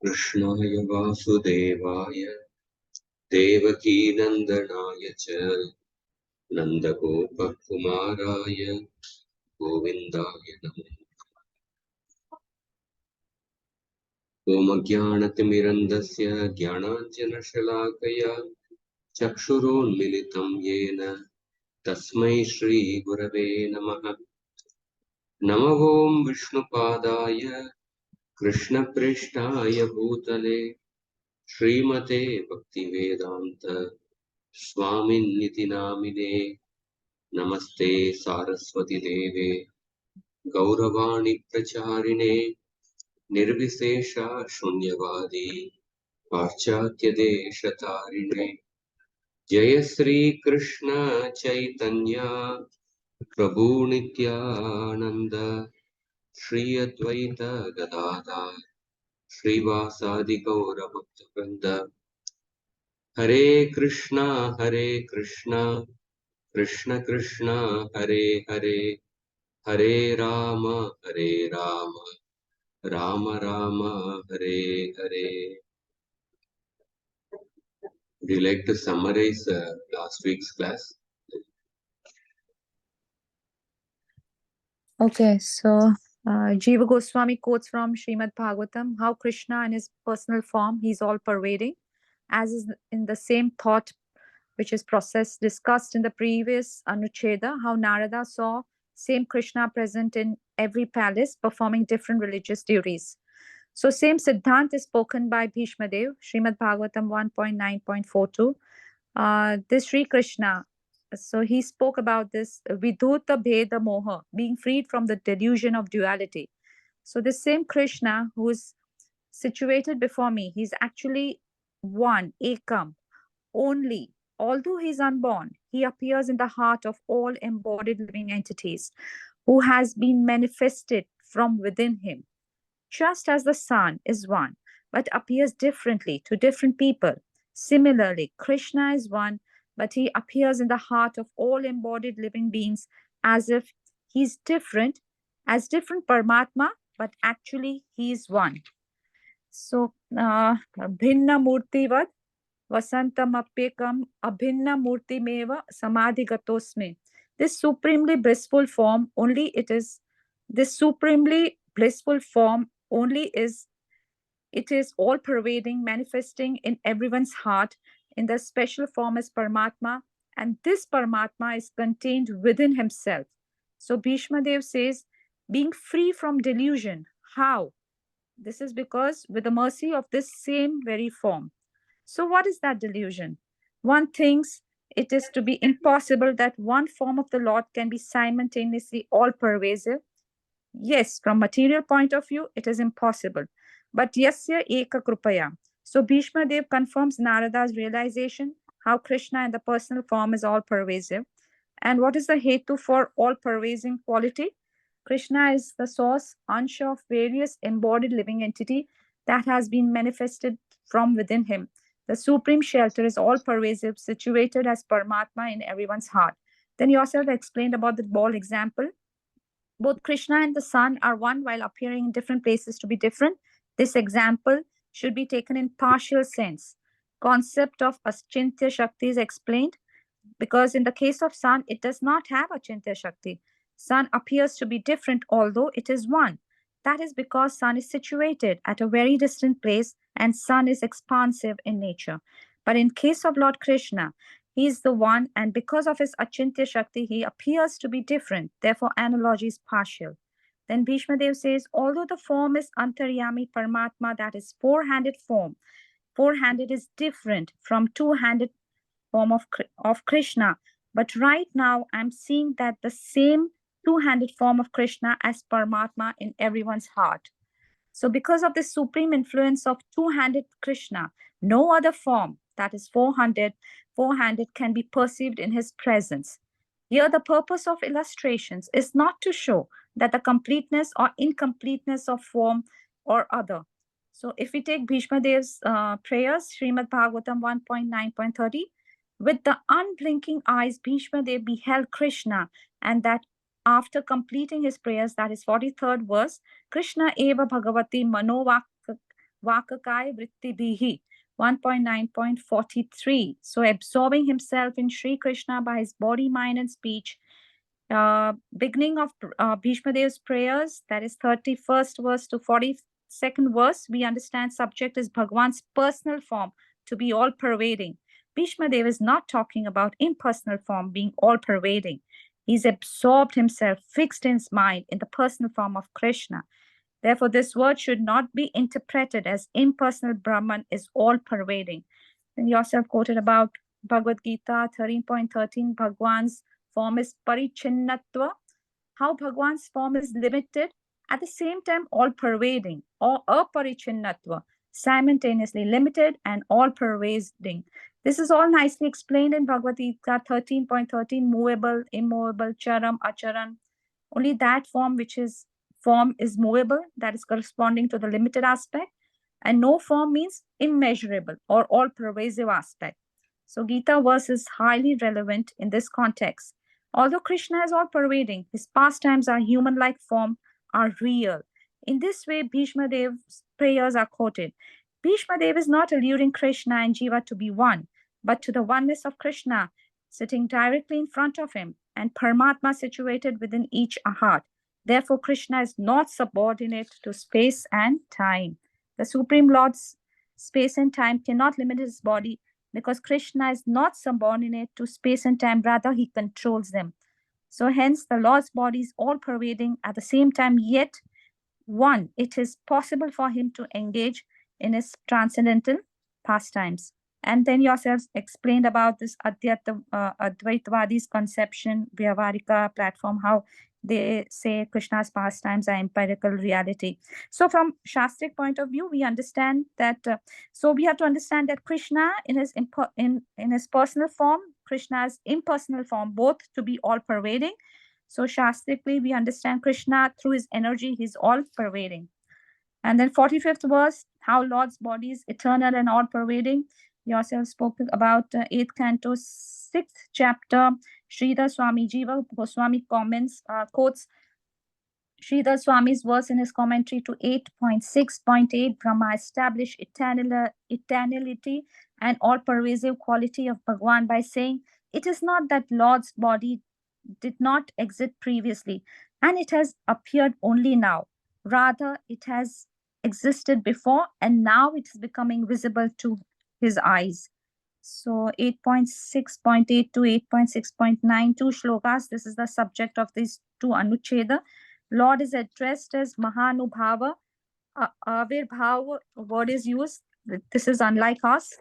कृष्णाय वासुदेवाय देवकीनन्दनाय च नन्दगोपकुमाराय गोविन्दाय नमः। ओमज्ञानतिमिरन्धस्य ज्ञानाञ्जनशलाकया चक्षुरोन्मिलितं येन तस्मै श्रीगुरवे नमः। नमः ॐ विष्णुपादाय कृष्णप्रेष्ठाय भूतले श्रीमते भक्तिवेदान्त स्वामिन्निति नामिने। नमस्ते सारस्वती देवे गौरवाणी प्रचारिणे निर्विशेषा शून्यवादी पाश्चात्य देशतारिणे। जय श्री कृष्ण चैतन्य प्रभु नित्यानंद श्री अद्वैत गदाधर श्रीवासादि गौर भक्तवृंद। हरे कृष्णा कृष्ण कृष्ण हरे हरे, हरे Ram Ram Ram Hare Hare. Would you like to summarize last week's class? Okay, so Jiva Goswami quotes from Srimad Bhagavatam how Krishna in his personal form, he's all pervading, as is in the same thought which is process discussed in the previous Anuccheda, how Narada saw same Krishna present in every palace performing different religious duties. So same Siddhant is spoken by Bhishma Dev, Srimad Bhagavatam 1.9.42. This Sri Krishna, so he spoke about this Vidhuta Bheda Moha, being freed from the delusion of duality. So this same Krishna who is situated before me, he's actually one, Ekam, only. Although he is unborn, he appears in the heart of all embodied living entities, who has been manifested from within him. Just as the sun is one, but appears differently to different people. Similarly, Krishna is one, but he appears in the heart of all embodied living beings as if he's different, as different Paramatma, but actually he is one. So, Bhinna Murtivad Vasantamapyekam Abhinna Murtimeva Samadhigatosme. This supremely blissful form only it is, this supremely blissful form only is, it is all pervading, manifesting in everyone's heart in the special form as Paramatma, and this Paramatma is contained within himself. So Bhishma Dev says, being free from delusion. How? This is because with the mercy of this same very form. So, what is that delusion? One thinks it is to be impossible that one form of the Lord can be simultaneously all pervasive. Yes, from material point of view, it is impossible. But yasya eka krupaya. So Bhishma Dev confirms Narada's realization how Krishna in the personal form is all pervasive. And what is the hetu for all pervasive quality? Krishna is the source, ansha of various embodied living entity that has been manifested from within him. The supreme shelter is all pervasive, situated as Paramatma in everyone's heart. Then you yourself explained about the ball example. Both Krishna and the sun are one while appearing in different places to be different. This example should be taken in partial sense. Concept of Achintya Shakti is explained because in the case of sun, it does not have Achintya Shakti. Sun appears to be different although it is one. That is because sun is situated at a very distant place and sun is expansive in nature. But in case of Lord Krishna, he is the one, and because of his Achintya Shakti, he appears to be different. Therefore, analogy is partial. Then Bhishma Dev says, although the form is Antaryami Paramatma, that is four-handed form, four-handed is different from two-handed form of Krishna. But right now, I'm seeing that the same two-handed form of Krishna as Paramatma in everyone's heart. So because of the supreme influence of two-handed Krishna, no other form, that is four-handed can be perceived in his presence. Here, the purpose of illustrations is not to show that the completeness or incompleteness of form or other. So if we take Bhishma Dev's prayers, Srimad Bhagavatam 1.9.30, with the unblinking eyes, Bhishma Dev beheld Krishna, and that after completing his prayers, that is 43rd verse, Krishna eva bhagavati manovak Vakakaya Vrittibihi, 1.9.43. So absorbing himself in Sri Krishna by his body, mind, and speech. Beginning of Bhishma Dev's prayers, that is 31st verse to 42nd verse, we understand subject is Bhagwan's personal form to be all pervading. Bhishma Dev is not talking about impersonal form being all pervading. He's absorbed himself, fixed in his mind in the personal form of Krishna. Therefore, this word should not be interpreted as impersonal Brahman is all pervading. Then yourself quoted about Bhagavad Gita 13.13, Bhagwan's form is parichinnatva, how Bhagwan's form is limited, at the same time all pervading, or aparichinnatva, simultaneously limited and all pervading. This is all nicely explained in Bhagavad Gita 13.13, movable, immovable, charam, acharan. Only that form which is movable, that is corresponding to the limited aspect, and no form means immeasurable or all pervasive aspect. So Gita verse is highly relevant in this context. Although Krishna is all pervading, his pastimes are human-like form, are real. In this way, Bhishma Dev's prayers are quoted. Bhishma Dev is not alluring Krishna and Jiva to be one, but to the oneness of Krishna sitting directly in front of him and Paramatma situated within each heart. Therefore, Krishna is not subordinate to space and time. The Supreme Lord's space and time cannot limit his body because Krishna is not subordinate to space and time, rather, he controls them. So, hence, the Lord's body is all pervading at the same time, yet one, it is possible for him to engage in his transcendental pastimes. And then yourselves explained about this Advaitvadi's conception, Vyavarika platform, how they say Krishna's pastimes are empirical reality. So from Shastric point of view, we understand that, so we have to understand that Krishna in his personal form, Krishna's impersonal form, both to be all pervading. So Shastrically, we understand Krishna through his energy, he's all pervading. And then 45th verse, how Lord's body is eternal and all pervading. Yourself spoke about 8th canto, 6th chapter. Sridhar Swami Jiva Goswami quotes Sridhar Swami's verse in his commentary to 8.6.8. Brahma established eternality and all pervasive quality of Bhagwan by saying, it is not that Lord's body did not exist previously and it has appeared only now. Rather, it has existed before and now it is becoming visible to his eyes. So 8.6.8 to 8.6.9, two shlokas. This is the subject of these two anuccheda. Lord is addressed as Mahanubhava. Avirbhava word is used. This is unlike us.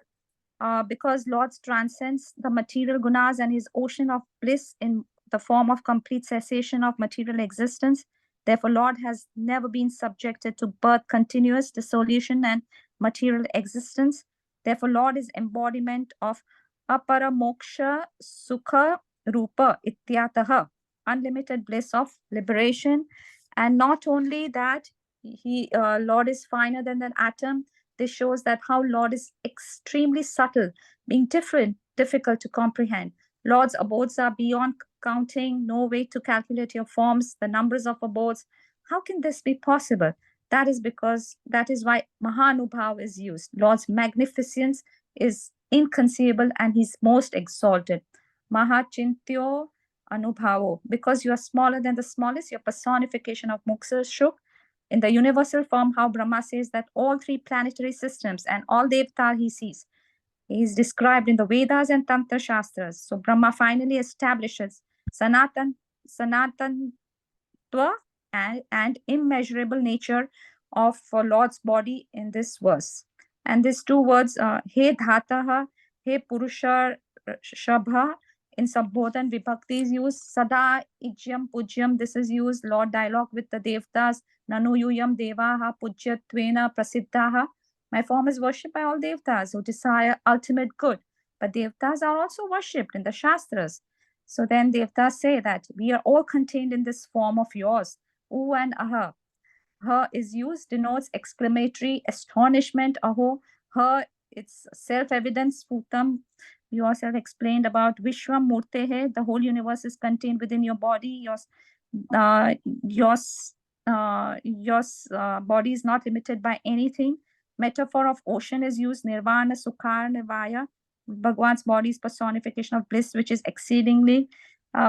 Because Lord transcends the material gunas and his ocean of bliss in the form of complete cessation of material existence. Therefore, Lord has never been subjected to birth, continuous dissolution, and material existence. Therefore, Lord is embodiment of aparamoksha sukha rupa ityataha, unlimited bliss of liberation. And not only that, Lord is finer than an atom. This shows that how Lord is extremely subtle, being different, difficult to comprehend. Lord's abodes are beyond counting, no way to calculate your forms, the numbers of abodes. How can this be possible? That is why Mahanubhav is used. Lord's magnificence is inconceivable and he's most exalted. Mahachintyo Anubhavo. Because you are smaller than the smallest, your personification of Muksa Shuk. In the universal form, how Brahma says that all three planetary systems and all Devtar he sees, he is described in the Vedas and Tantra Shastras. So Brahma finally establishes Sanatantva and immeasurable nature of Lord's body in this verse. And these two words, He Dhataha, He Purusha Shabha, in Sambodhan Vibhakti is used. Sada Ijyam Pujyam, this is used. Lord dialogue with the Devtas. Nanu Yuyam Devaha Pujyatvena Prasiddhaha. My form is worshipped by all Devtas who desire ultimate good. But Devtas are also worshipped in the Shastras. So then Devtas say that we are all contained in this form of yours. U and Aha. Her is used, denotes exclamatory astonishment. Aho. Her, it's self-evident. Sputam, you yourself explained about Vishwam Murtehe. The whole universe is contained within your body. Your body is not limited by anything. Metaphor of ocean is used, nirvana, sukha, nirvaya. Bhagwan's body is personification of bliss, which is exceedingly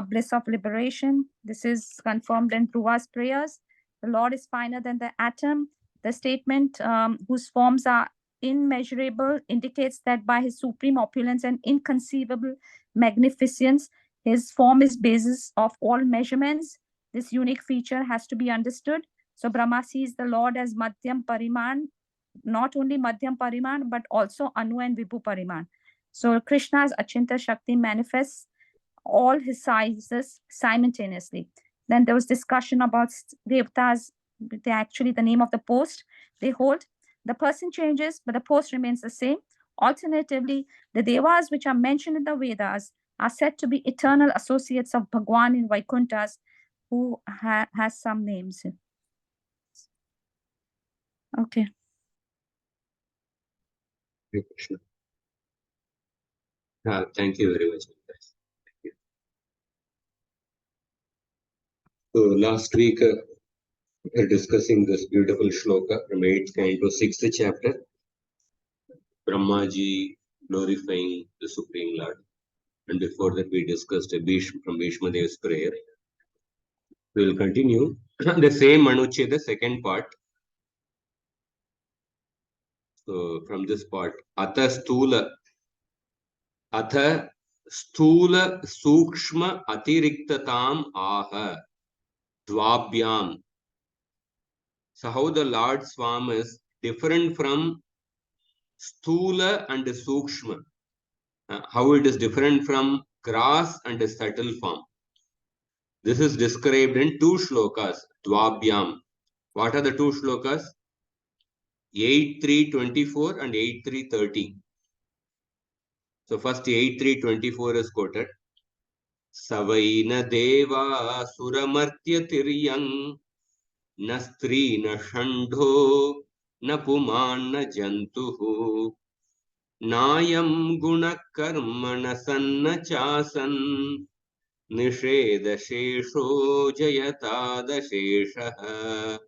bliss of liberation. This is confirmed in Dhruva's prayers. The Lord is finer than the atom. The statement, whose forms are immeasurable, indicates that by his supreme opulence and inconceivable magnificence, his form is basis of all measurements. This unique feature has to be understood. So Brahma sees the Lord as Madhyam Pariman, not only Madhyam Pariman, but also Anu and Vibhu Pariman. So Krishna's Achinta Shakti manifests all his sizes simultaneously. Then there was discussion about Devtas. They actually, the name of the post they hold. The person changes, but the post remains the same. Alternatively, the Devas which are mentioned in the Vedas are said to be eternal associates of Bhagwan in Vaikunthas, who has some names. Okay. Krishna. Thank you very much. Thank you. So last week, we were discussing this beautiful shloka from 8th canto to 6th chapter, Brahmaji glorifying the Supreme Lord. And before that, we discussed a from Bhishma Dev's prayer. We will continue the same anuccheda, the second part. So from this part, Atha Stula Sukshma Atiriktatam Aha Dvabhyam. So how the Lord's form is different from Stula and Sukshma. How it is different from grass and subtle form. This is described in two shlokas, Dvabhyam. What are the two shlokas? 8.3.24 and 8.3.30. So first 8.3.24 is quoted. Savaina deva suramartya tiryang na stri na shandho na puman na jantuhu nayam guna karma na sanna chasan nisheda shesho jayata sheshaha.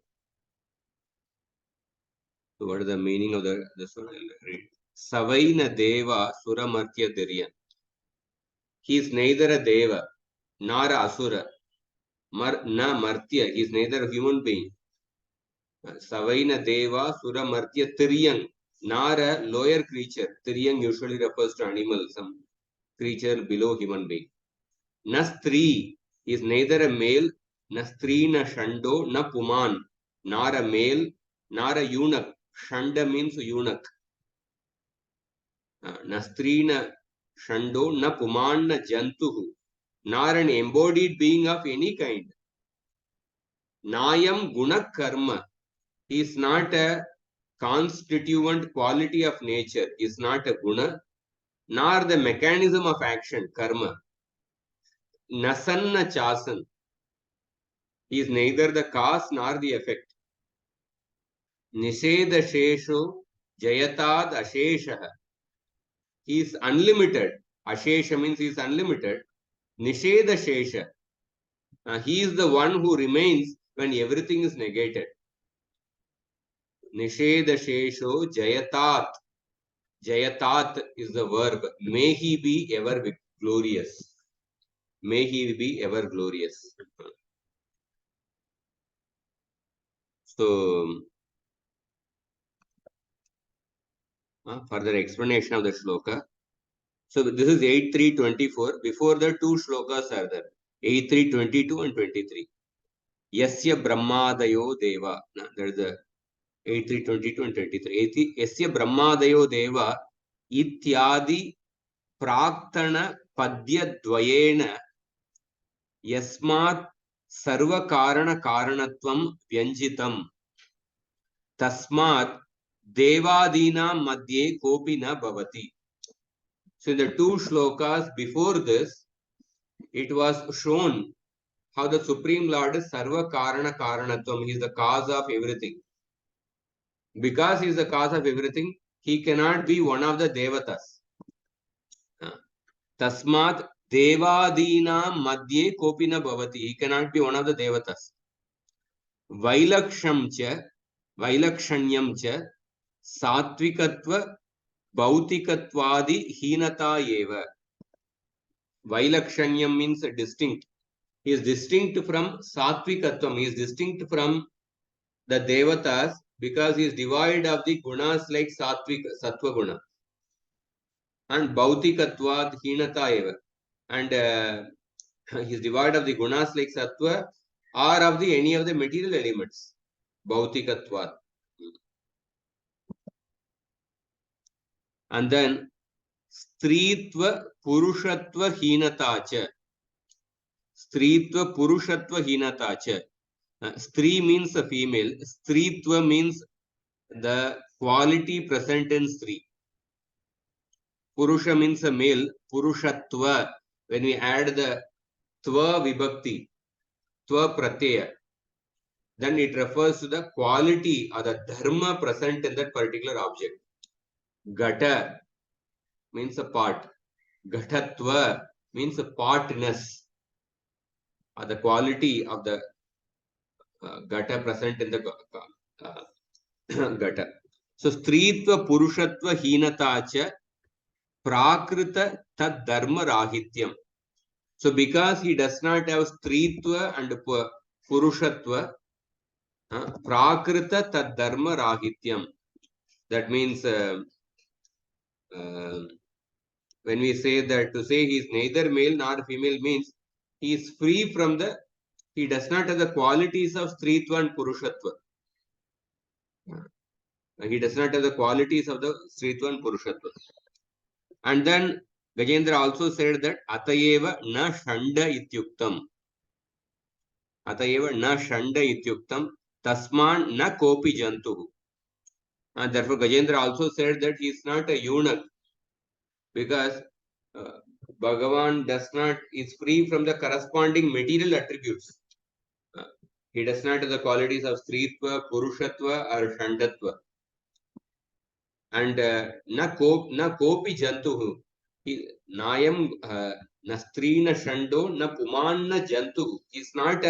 So what is the meaning of this one? I'll read. Savaina deva suramartya tiryang. He is neither a deva nor a asura. Na martya, he is neither a human being. Savaina deva sura martya tiryang, nor a lower creature. Tiryang usually refers to animal, some creature below human being. Na stri, he is neither a male, na stri na shando, na puman, nor a male, nor a eunuch. Shanda means eunuch. Na stri na shando, na puman na jantuhu, nor an embodied being of any kind. Nayam guna karma. He is not a constituent quality of nature, is not a guna, nor the mechanism of action, karma. Nasanna chasan. He is neither the cause nor the effect. Nisheda shesho jayatad asheshaha. He is unlimited. Ashesha means he is unlimited. Nisheda shesha. He is the one who remains when everything is negated. Nisheda shesho jayatat. Jayatat is the verb. May he be ever glorious. May he be ever glorious. So, further explanation of the shloka. So, this is 8.3.24. Before the two shlokas are there. 8.3.22 and 23. Yasya Brahmadayo Deva. There is the 8.3.22 and 23. Yasya Brahmadayo Deva Ityadi Praktana Padya Dvayena Yasmat Sarva Karana Karanatvam Vyanjitam Tasmat Devadina Madhye Kopina Bhavati. So in the two shlokas before this, it was shown how the Supreme Lord is Sarva Karana Karanatvam. He is the cause of everything. Because he is the cause of everything, he cannot be one of the Devatas. Tasmat Devadina Madhye Kopina Bhavati. He cannot be one of the Devatas. Vailaksham cha, Vailakshanyam cha, Satvikatva Bhautikatwadi Hinata Eva. Vailakshanyam means distinct. He is distinct from Satvikatvam. He is distinct from the Devatas because he is devoid of the gunas like Satvik, Sattva guna. And Bhautikatvad Hinata Eva. And he is devoid of the gunas like Sattva or of the any of the material elements. Bhautikatvad. And then Stritva Purushatva Hinatacha. Stritva Purushatva Hinatacha. Stri means a female. Stritva means the quality present in Stri. Purusha means a male. Purushatva. When we add the Tva Vibhakti, Tva Pratyaya, then it refers to the quality or the dharma present in that particular object. Gata means a part. Ghatatva means a partness or the quality of the gata present in the gata. So, Stritva Purushatva Hinatacha Prakrita Tad Dharma Rahityam. So, because he does not have Stritva and Purushatva, Prakrita Tad Dharma Rahityam. That means when we say that to say he is neither male nor female means he is free from the, he does not have the qualities of Stritva and Purushatva. He does not have the qualities of the Stritva and Purushatva. And then Gajendra also said that Atayeva na Shanda Ityuktam. Atayeva na Shanda Ityuktam Tasman na Kopi Jantu. And therefore Gajendra also said that he is not a eunuch because Bhagavan does not, is free from the corresponding material attributes. He does not have the qualities of Stritva, Purushatva or Shandatva. And na kopi jantuhu. Nayam na strina shando na pumanna jantuhu. He is not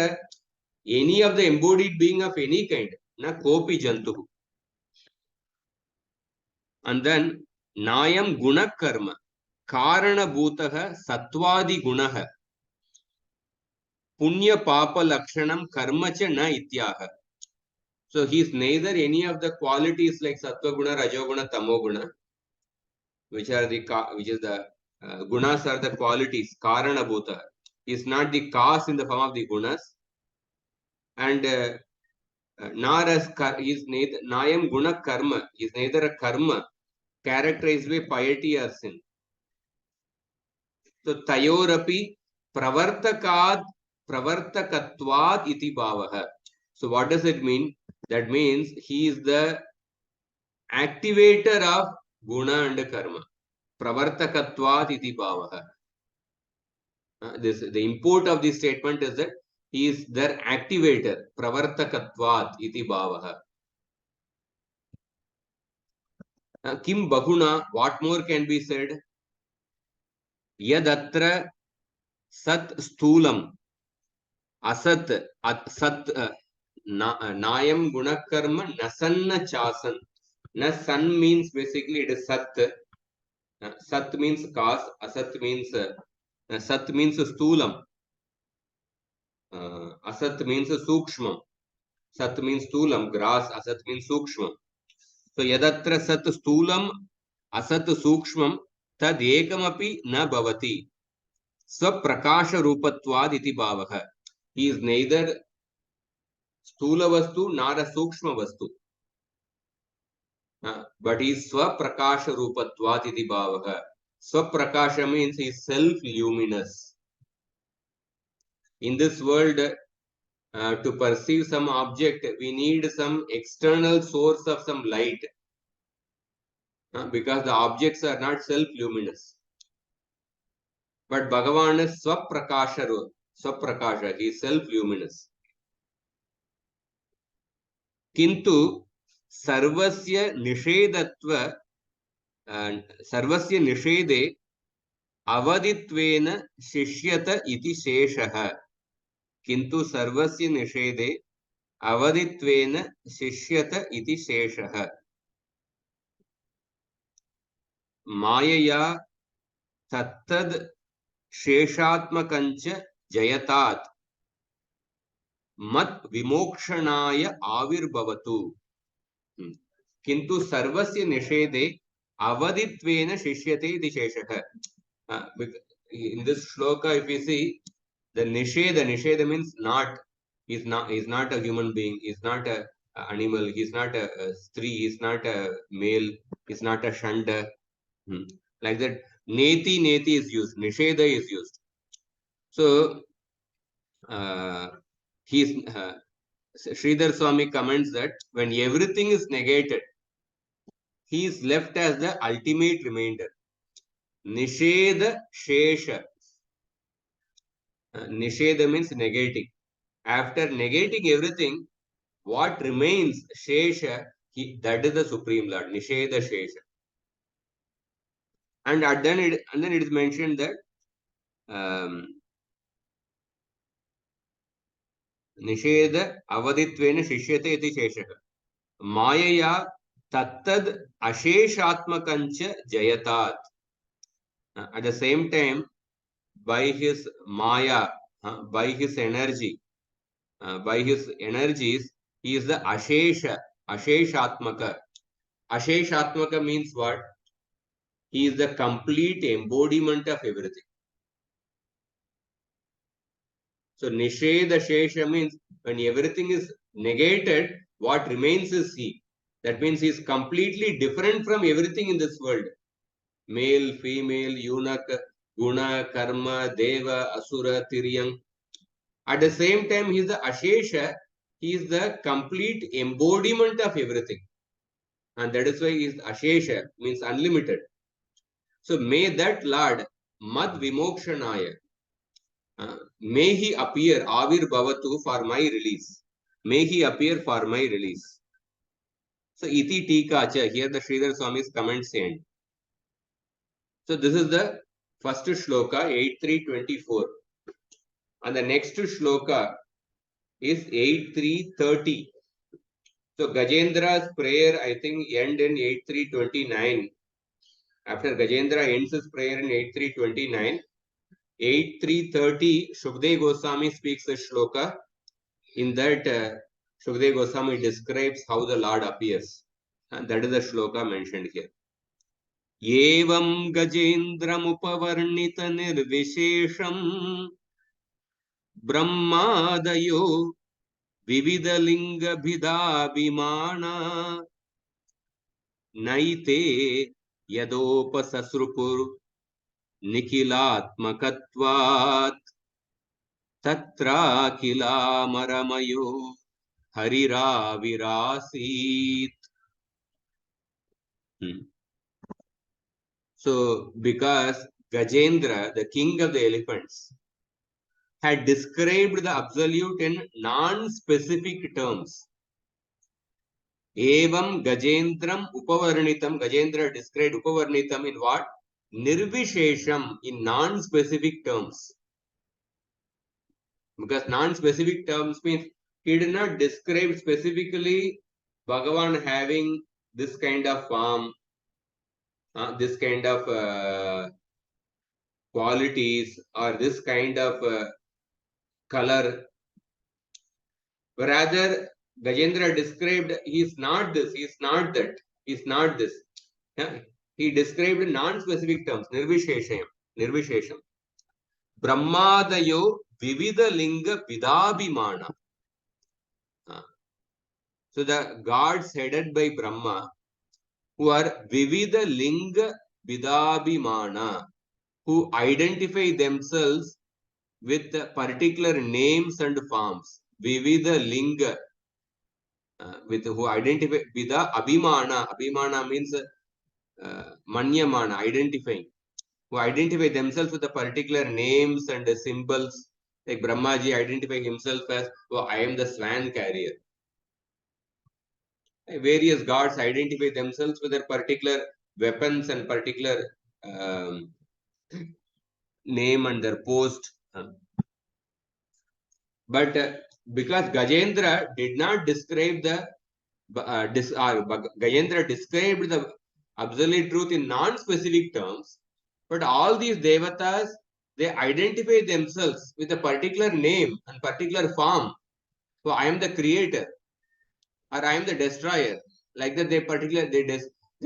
any of the embodied being of any kind. Na kopi jantuhu. And then Nayam guna karma. Karana bhutaha satvadi gunaha. Punya papa lakshanam karma cha na ityaha. So he is neither any of the qualities like sattva guna, rajoguna, tamoguna, which are the gunas are the qualities, karana bhuta. He is not the cause in the form of the gunas, and nor as he is neither nayam guna karma. He is neither a karma characterized by piety or sin. So tayorapi pravartakad pravartakatvad iti bhavaha. So what does it mean? That means he is the activator of guna and karma. Pravartakatvat iti bhavaha. The import of this statement is that he is their activator. Pravartakatvat iti bhavaha. Kim bahuna, what more can be said? Yadatra sat sthulam asat sat nayam gunakarma nasanna chasan. Nasan means basically it is sat. Sat means cause. Asat means sat means sthulam. Asat means sukshmam. Sat means sthulam, grass. Asat means sukshmam. So yadatra sat sthulam asat sukshmam tad ekamapi na bhavati. Swaprakasha rupatvad iti bhavaha. He is neither sthula vastu nor a sukshma vastu. But he is swaprakasha rupatvad iti bhavaha. Swaprakasha means he is self-luminous. In this world, to perceive some object, we need some external source of some light. Because the objects are not self-luminous. But Bhagavan is Swaprakasha, he is self-luminous. Kintu sarvasya nishedatva sarvasya nishede avaditvena shishyata iti sheshaha. Kintu sarvasya nishede avaditvena shishyata iti sheshaha. Mayaya tattad sheshatmakancha jayatat mat vimokshanaya avirbhavatu. Kintu sarvasya nishede avaditvena shishyate iti sheshah. In this shloka, if you see, the nisheda means not. He's not a human being. He's not a animal. He's not a stree. He's not a male. He's not a shanda. Like that, neti is used. Nisheda is used. So he's Sridhar Swami comments that when everything is negated, he is left as the ultimate remainder. Nisheda Shesha. Nisheda means negating. After negating everything, what remains, Shesha, that is the Supreme Lord, Nisheda Shesha. And then it is mentioned that Nisheda Avaditvena Shishyate iti Shesha. Mayaya Tattad Asheshatmakancha Jayatat. At the same time, by his Maya, by his energy, by his energies, he is the Asheshatmaka. Asheshatmaka means what? He is the complete embodiment of everything. So Nisheda Shesha means when everything is negated, what remains is he. That means he is completely different from everything in this world. Male, female, eunuch, guna, karma, deva, asura, tiryam. At the same time, he is the Ashesha. He is the complete embodiment of everything. And that is why he is Ashesha, means unlimited. So may that Lord, Mad Vimokshanaya, may he appear, Avir Bhavatu, for my release. May he appear for my release. So iti tika acha, here the Sridhar Swami's comments end. So this is the first shloka, 8.3.24. And the next shloka is 8.3.30. So Gajendra's prayer, I think, end in 8.3.29. After Gajendra ends his prayer in 8.3.29, 8.3.30, Shukdev Goswami speaks a shloka. In that, Shukdev Goswami describes how the Lord appears. And that is the shloka mentioned here. Evam Gajendramupavardnita nirvishesham Brahmadayo Vividalinga Bhidabhimana Naite Yadopasasrupur Nikilatmakatvat Tatra Kilamaramayo Hariravirasit. So, because Gajendra, the king of the elephants, had described the absolute in non-specific terms. Evam Gajendram Upavarnitam. Gajendra described Upavarnitam in what? Nirvishesham, in non-specific terms. Because non-specific terms means he did not describe specifically Bhagavan having this kind of form, this kind of qualities, or this kind of color. Rather, Gajendra described he is not this, he is not that, he is not this. Yeah? He described non-specific terms, nirvishesham. Brahmadayo Vivida Linga Vidabhimana. So the gods headed by Brahma, who are Vivida Linga Vidabhimana, who identify themselves with particular names and forms. Vivida Linga, with who identify Vida Abhimana. Abhimana means Manyamana, identifying. Who identify themselves with the particular names and symbols. Like Brahmaji identifying himself as, oh, I am the swan carrier. Various gods identify themselves with their particular weapons and particular name and their post. But because Gajendra did not describe the Gajendra described the absolute truth in non-specific terms, but all these devatas, they identify themselves with a particular name and particular form. So I am the creator or I am the destroyer. Like that, they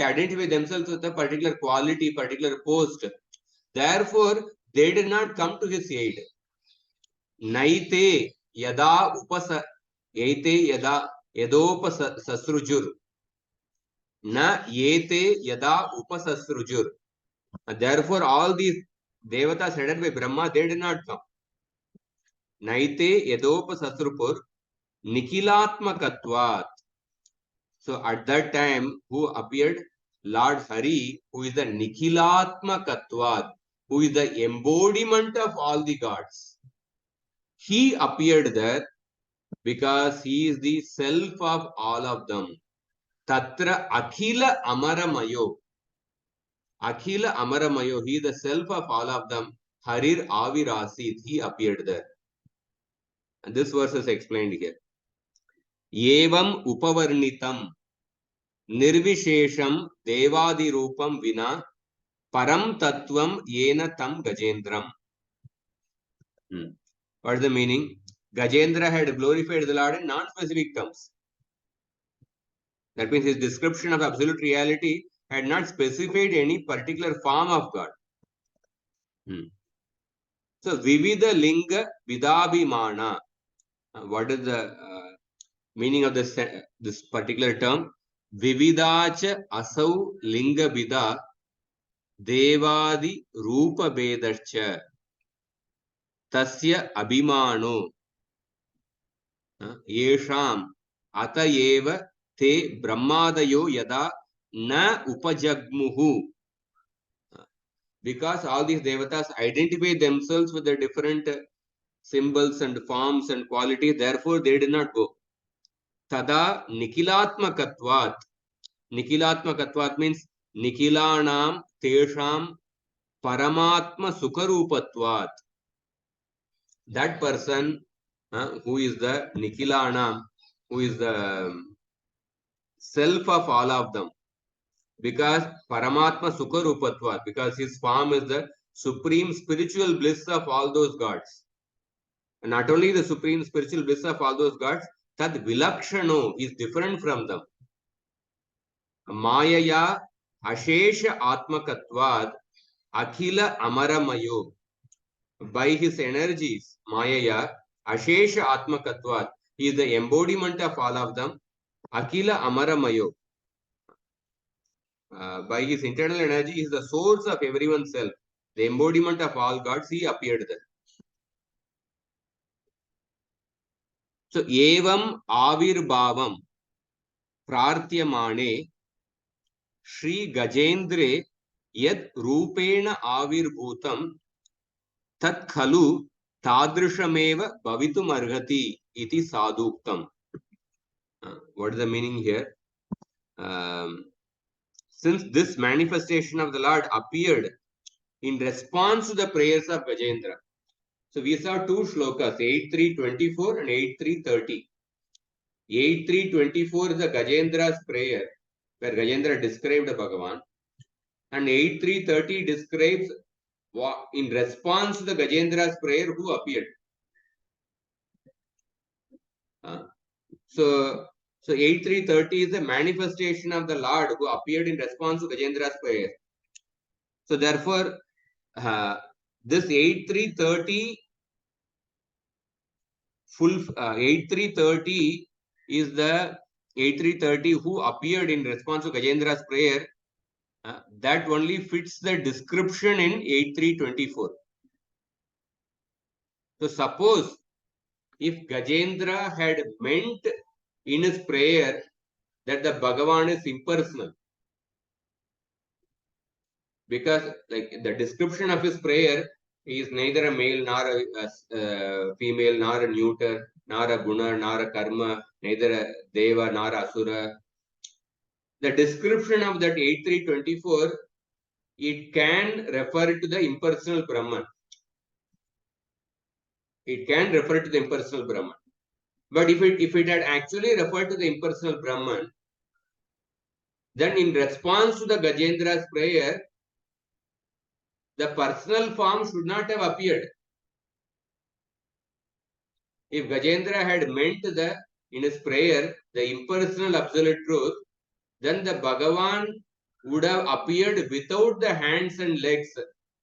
identify themselves with a particular quality, particular post. Therefore, they did not come to his aid. Naite yada upasa Yete yada yadopasasrujur. Na yete yada upasasrujur. Therefore, all these devatas headed by Brahma, they did not come. Naite yadopasasrupur nikilatmakatvat. So at that time, who appeared? Lord Hari, who is the nikilatmakatvat, who is the embodiment of all the gods. He appeared there because he is the self of all of them. Tatra Akhila Amaramayo. Akhila Amaramayo, he is the self of all of them. Harir Avirasit, he appeared there. And this verse is explained here. Yevam Upavarnitam Nirvishesham Devadirupam Vina Param Tattvam Yena Tam Gajendram. What is the meaning? Gajendra had glorified the Lord in non-specific terms. That means his description of absolute reality had not specified any particular form of God. So, Vividha Linga Vidabhimana. What is the meaning of this particular term? Vividacha Asau Linga Vida Devadi Rupa Vedascha Tasya Abhimano Yesham Atayeva Te Brahmadayo Yada Na Upajagmuhu. Because all these devatas identify themselves with the different symbols and forms and qualities, therefore they did not go. Tada Nikilatmakatvat. Nikilatmakatvat means Nikilanam Tesham Paramatma Sukharupatvat. That person who is the Nikilanam, who is the self of all of them, because Paramatma Sukharupatvat, because his form is the supreme spiritual bliss of all those gods. And not only the supreme spiritual bliss of all those gods, Tad Vilakshano is different from them. Mayaya Ashesha Atmakatvad Akhila Amaramayo. By his energies, Mayaya Ashesha Atmakatvad, he is the embodiment of all of them. Akhila Amaramayo. By his internal energy, he is the source of everyone's self. The embodiment of all gods, he appeared there. So, Evam Avirbhavam Prartyamane Shri Gajendre Yad Rupena Avirbhutam Tat Khalu Tadrishameva Bhavitum Arhati Iti Saduktam. What is the meaning here? Since this manifestation of the Lord appeared in response to the prayers of Gajendra. So we saw two shlokas, 8.3.24 and 8.3.30. 8.3.24 is the Gajendra's prayer, where Gajendra described Bhagavan. And 8.3.30 describes in response to the Gajendra's prayer who appeared. So 8.3.30 is the manifestation of the Lord who appeared in response to Gajendra's prayer. So therefore, this 8.3.30 8.3.30 is the 8.3.30 who appeared in response to Gajendra's prayer. That only fits the description in 8.3.24. So suppose if Gajendra had meant in his prayer that the Bhagavan is impersonal, because like the description of his prayer, he is neither a male nor a female, nor a neuter, nor a guna, nor a karma, neither a deva nor a asura. The description of that 8.3.24, it can refer to the impersonal Brahman. It can refer to the impersonal Brahman. But if it had actually referred to the impersonal Brahman, Then in response to the Gajendra's prayer, the personal form should not have appeared. If Gajendra had meant in his prayer the impersonal absolute truth, then the Bhagavan would have appeared without the hands and legs.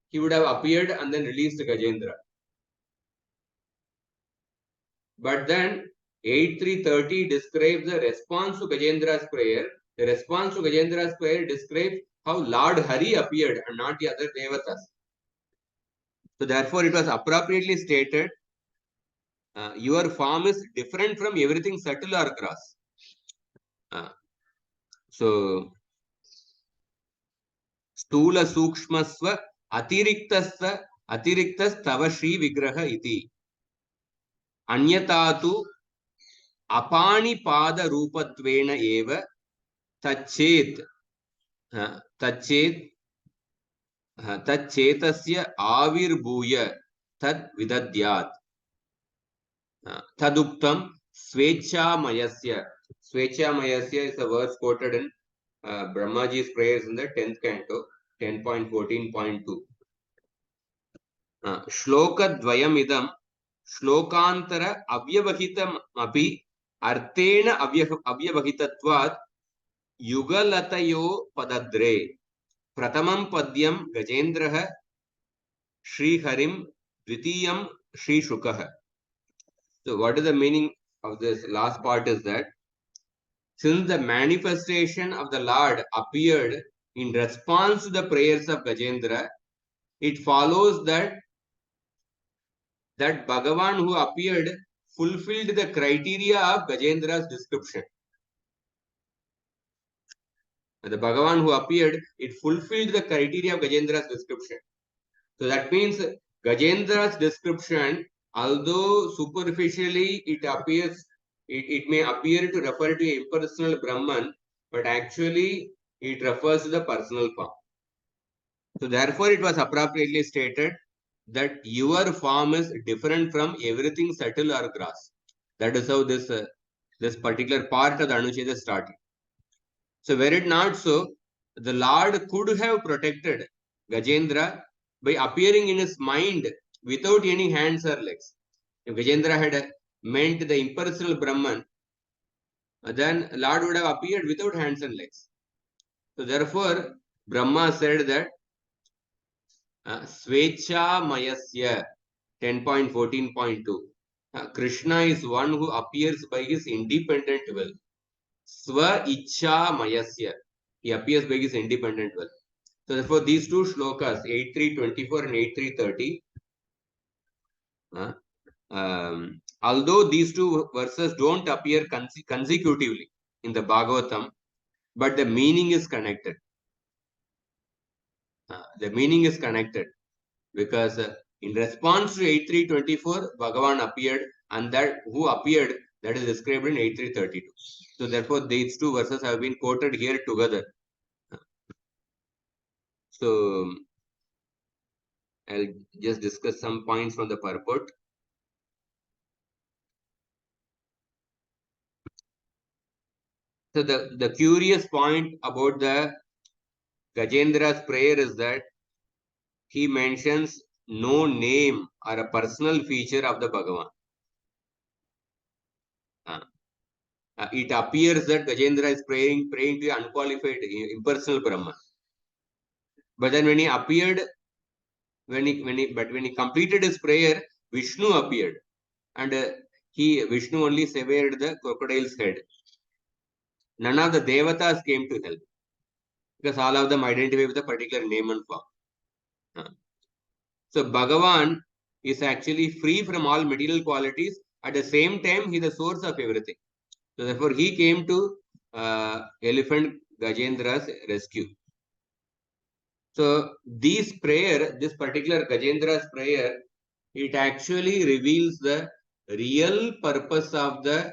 He would have appeared and then released Gajendra. But then 8330 describes the response to Gajendra's prayer. The response to Gajendra's prayer describes how Lord Hari appeared and not the other Devatas. So therefore it was appropriately stated, your form is different from everything subtle or gross. So स्थूल सूक्ष्मस्व अतिरिक्तस्तव श्री विग्रह इति अन्यथा तु अपाणिपाद रूपत्वेन एव तच्चेत् तच्चेतस्य आविर्भूय तद् विदद्यात् तदुक्तं स्वेच्छामयस्य is a verse quoted in Brahmaji's prayers in the 10th canto 10.14.2 श्लोकद्वयमिदं श्लोकान्तर अव्यवहितमपि अर्थेन अव्यवहितत्वात् युगलतयो पदद्रे प्रथमं पद्यं गजेन्द्रः श्रीहरिं द्वितीयं श्रीशुकः. So what is the meaning of this last part is that since the manifestation of the Lord appeared in response to the prayers of Gajendra, it follows that Bhagavan who appeared fulfilled the criteria of Gajendra's description. The Bhagavan who appeared, it fulfilled the criteria of Gajendra's description. So that means Gajendra's description, although superficially it appears, it may appear to refer to impersonal Brahman, but actually it refers to the personal form. So therefore it was appropriately stated that your form is different from everything subtle or gross. That is how this particular part of the anuccheda started. So were it not so, the Lord could have protected Gajendra by appearing in his mind without any hands or legs. If Gajendra had meant the impersonal Brahman, then Lord would have appeared without hands and legs. So therefore, Brahma said that Svecha Mayasya 10.14.2 Krishna is one who appears by his independent will. Swa Icha Mayasya. He appears by his independent will. So therefore, these two shlokas, 8.3.24 and 8.3.30, although these two verses don't appear consecutively in the Bhagavatam, but the meaning is connected. The meaning is connected because in response to 8.3.24, Bhagavan appeared, and that who appeared, that is described in 8.3.32. So therefore, these two verses have been quoted here together. So I'll just discuss some points from the purport. So the curious point about the Gajendra's prayer is that he mentions no name or a personal feature of the Bhagavan. It appears that Gajendra is praying to unqualified, impersonal Brahman. But then when he appeared, when he completed his prayer, Vishnu appeared, and Vishnu only severed the crocodile's head. None of the Devatas came to help because all of them identify with a particular name and form. So Bhagavan is actually free from all material qualities. At the same time, he is the source of everything. So therefore, he came to elephant Gajendra's rescue. So this particular Gajendra's prayer, it actually reveals the real purpose of the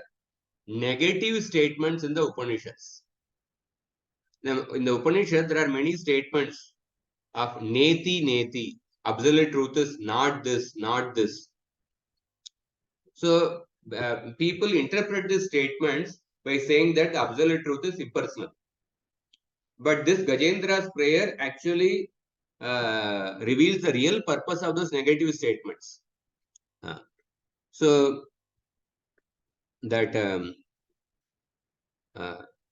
negative statements in the Upanishads. Now, in the Upanishad, there are many statements of neti neti. Absolute truth is not this, not this. So people interpret these statements by saying that absolute truth is impersonal. But this Gajendra's prayer actually reveals the real purpose of those negative statements. So that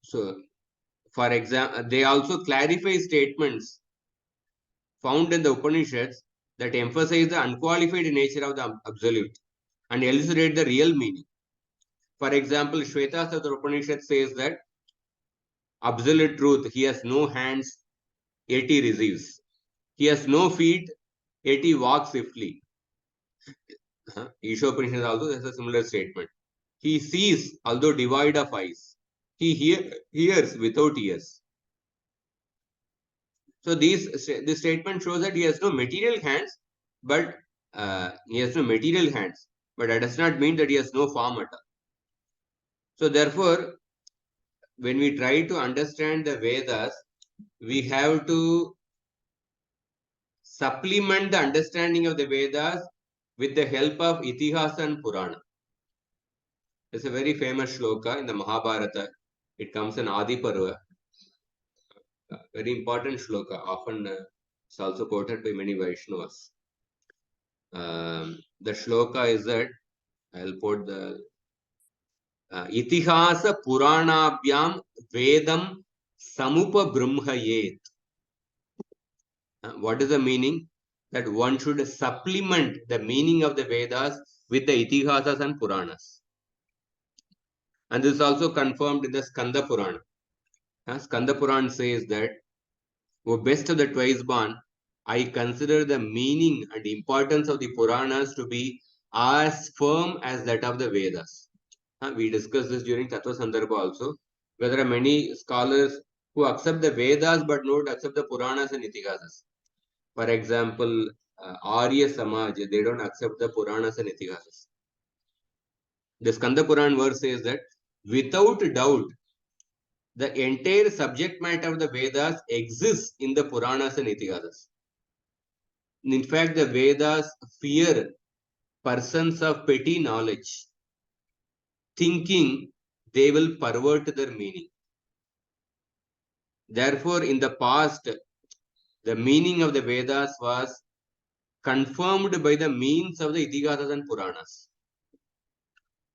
so for example, they also clarify statements found in the Upanishads that emphasize the unqualified nature of the absolute and elucidate the real meaning. For example, Shvetasatra Upanishad says that absolute truth, he has no hands, yet he receives. He has no feet, yet he walks swiftly. Ishopanishad also has a similar statement. He sees, although devoid of eyes. He hears without ears. So this statement shows that he has no material hands, but that does not mean that he has no form at all. So therefore, when we try to understand the Vedas, we have to supplement the understanding of the Vedas with the help of Itihasa and Purana. It's a very famous shloka in the Mahabharata. It comes in Adi Parva. Very important shloka. Often it's also quoted by many Vaishnavas. The shloka is that I'll quote the Itihasa Puranabhyam Vedam Samupa Brahmayet. What is the meaning? That one should supplement the meaning of the Vedas with the Itihasas and Puranas. And this is also confirmed in the Skanda Purana. Skanda Purana says that, O best of the twice born, I consider the meaning and importance of the Puranas to be as firm as that of the Vedas. We discussed this during Tattva Sandarbha also, where there are many scholars who accept the Vedas but not accept the Puranas and Itihasas. For example, Arya Samaj, they don't accept the Puranas and Itihasas. The Skanda Puran verse says that, without doubt, the entire subject matter of the Vedas exists in the Puranas and Itihasas. In fact, the Vedas fear persons of petty knowledge, thinking they will pervert their meaning. Therefore, in the past, the meaning of the Vedas was confirmed by the means of the Itihasas and Puranas.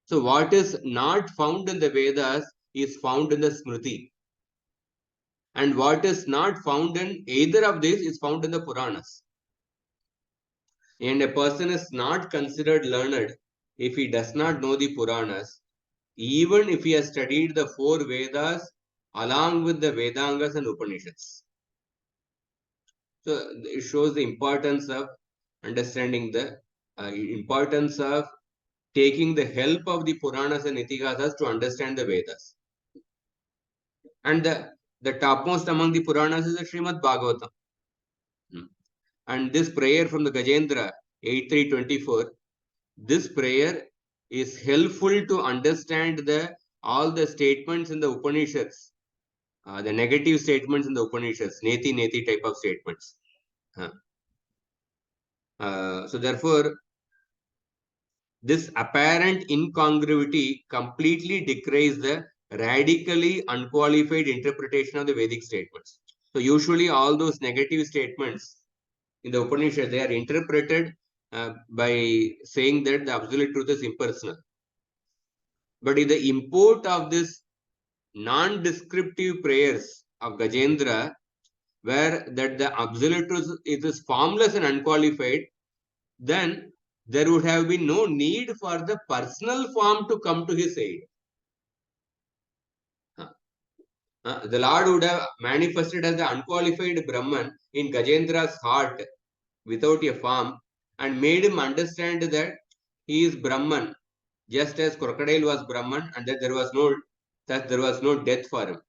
So, what is not found in the Vedas is found in the Smriti. And what is not found in either of these is found in the Puranas. And a person is not considered learned if he does not know the Puranas, even if he has studied the 4 Vedas along with the Vedangas and Upanishads. So it shows the importance of understanding the importance of taking the help of the Puranas and Itihasas to understand the Vedas. And the topmost among the Puranas is the Srimad Bhagavatam. And this prayer from the Gajendra 8324, this prayer is helpful to understand all the statements in the Upanishads, the negative statements in the Upanishads, neti type of statements. So therefore, this apparent incongruity completely decries the radically unqualified interpretation of the Vedic statements. So usually all those negative statements in the Upanishad, they are interpreted by saying that the absolute truth is impersonal. But in the import of this non-descriptive prayers of Gajendra, where that the absolute truth is formless and unqualified, then there would have been no need for the personal form to come to his aid. The Lord would have manifested as the unqualified Brahman in Gajendra's heart without a form and made him understand that he is Brahman, just as crocodile was Brahman, and that there was no death for him.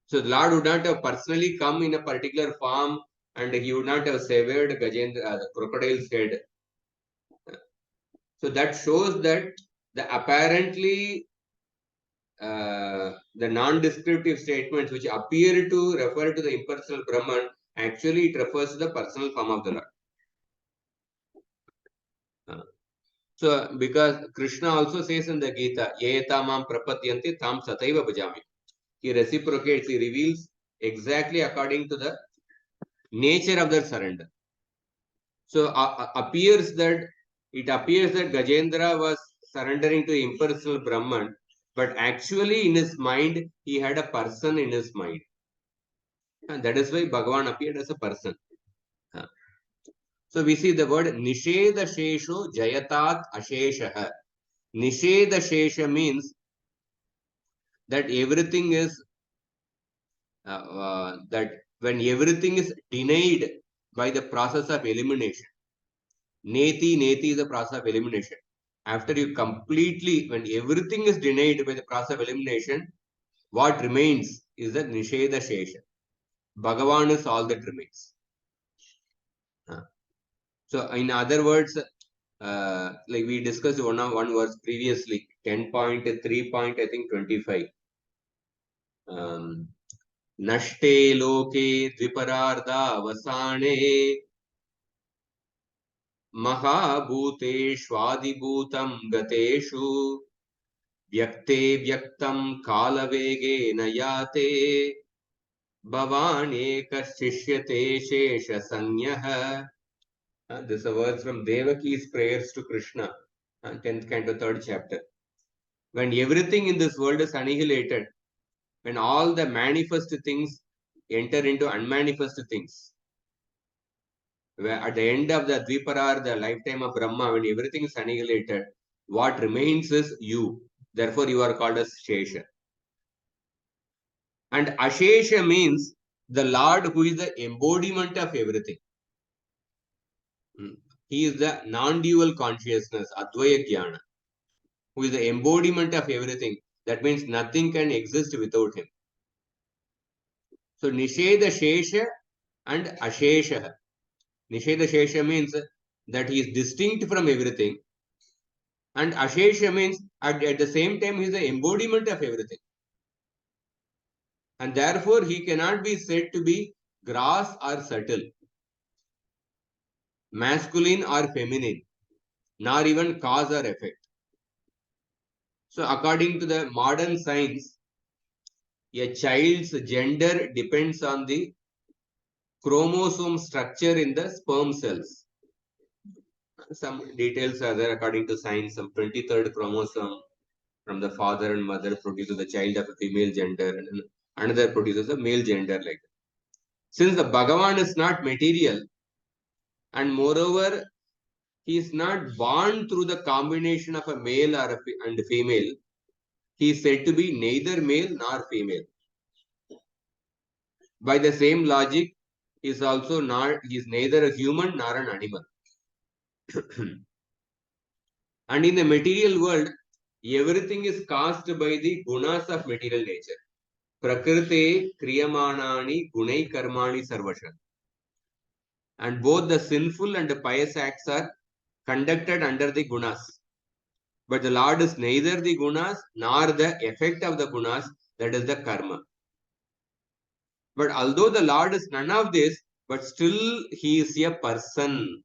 So the Lord would not have personally come in a particular form, and he would not have severed Gajendra, the crocodile's head. So that shows that the apparently the non-descriptive statements which appear to refer to the impersonal Brahman, actually it refers to the personal form of the Lord. So because Krishna also says in the Gita, Ye tamam prapatyanti tam sataiva bhajami. He reciprocates, he reveals exactly according to the nature of their surrender. So it appears that Gajendra was surrendering to impersonal Brahman, but actually in his mind he had a person in his mind, and that is why Bhagavan appeared as a person. So we see the word Nisheda Shesho Jayatat Asheshaha. Nisheda Shesha means that everything is that when everything is denied by the process of elimination. Neti is the process of elimination. After you completely, when everything is denied by the process of elimination, what remains is the Nisheda Shesha. Bhagavan is all that remains. So, in other words, like we discussed one verse previously, 10.3 point, I think 25. Nashte loke dvipararda vasane महाभूतेष्वादिभूतं गतेषु व्यक्ते व्यक्तं कालवेगेन याते भवान् एकशिष्यते शेषसंज्ञः. This is a verse from Devaki's prayers to Krishna, 10th canto, 3rd chapter. When everything in this world is annihilated, when all the manifest things enter into unmanifest things, where at the end of the Dviparar, the lifetime of Brahma, when everything is annihilated, what remains is you. Therefore, you are called as Shesha. And Ashesha means the Lord who is the embodiment of everything. He is the non-dual consciousness, Advaya Jnana, who is the embodiment of everything. That means nothing can exist without him. So Nisheda Shesha and Ashesha. Nisheda Shesha means that he is distinct from everything. And Ashesha means at the same time he is the embodiment of everything. And therefore he cannot be said to be gross or subtle, masculine or feminine, nor even cause or effect. So according to the modern science, a child's gender depends on the chromosome structure in the sperm cells. Some details are there according to science. Some 23rd chromosome from the father and mother produces the child of a female gender, and another produces a male gender like that. Since the Bhagavan is not material, and moreover, he is not born through the combination of a male and female, he is said to be neither male nor female. By the same logic, he is neither a human nor an animal. And in the material world, everything is caused by the gunas of material nature. Prakrite kriyamanani gunai karmani sarvasha. And both the sinful and the pious acts are conducted under the gunas. But the Lord is neither the gunas nor the effect of the gunas, that is the karma. But although the Lord is none of this, but still he is a person.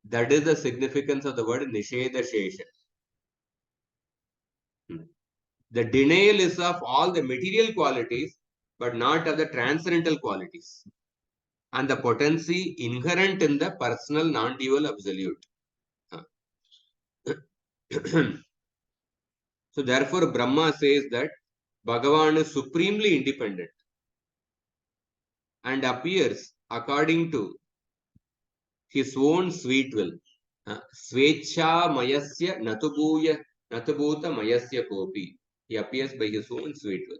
That is the significance of the word Nisheda Shesha. The denial is of all the material qualities, but not of the transcendental qualities, and the potency inherent in the personal non-dual absolute. So therefore, Brahma says that Bhagavan is supremely independent and appears according to his own sweet will. Svecha mayasya natubhuta mayasya kopi. He appears by his own sweet will.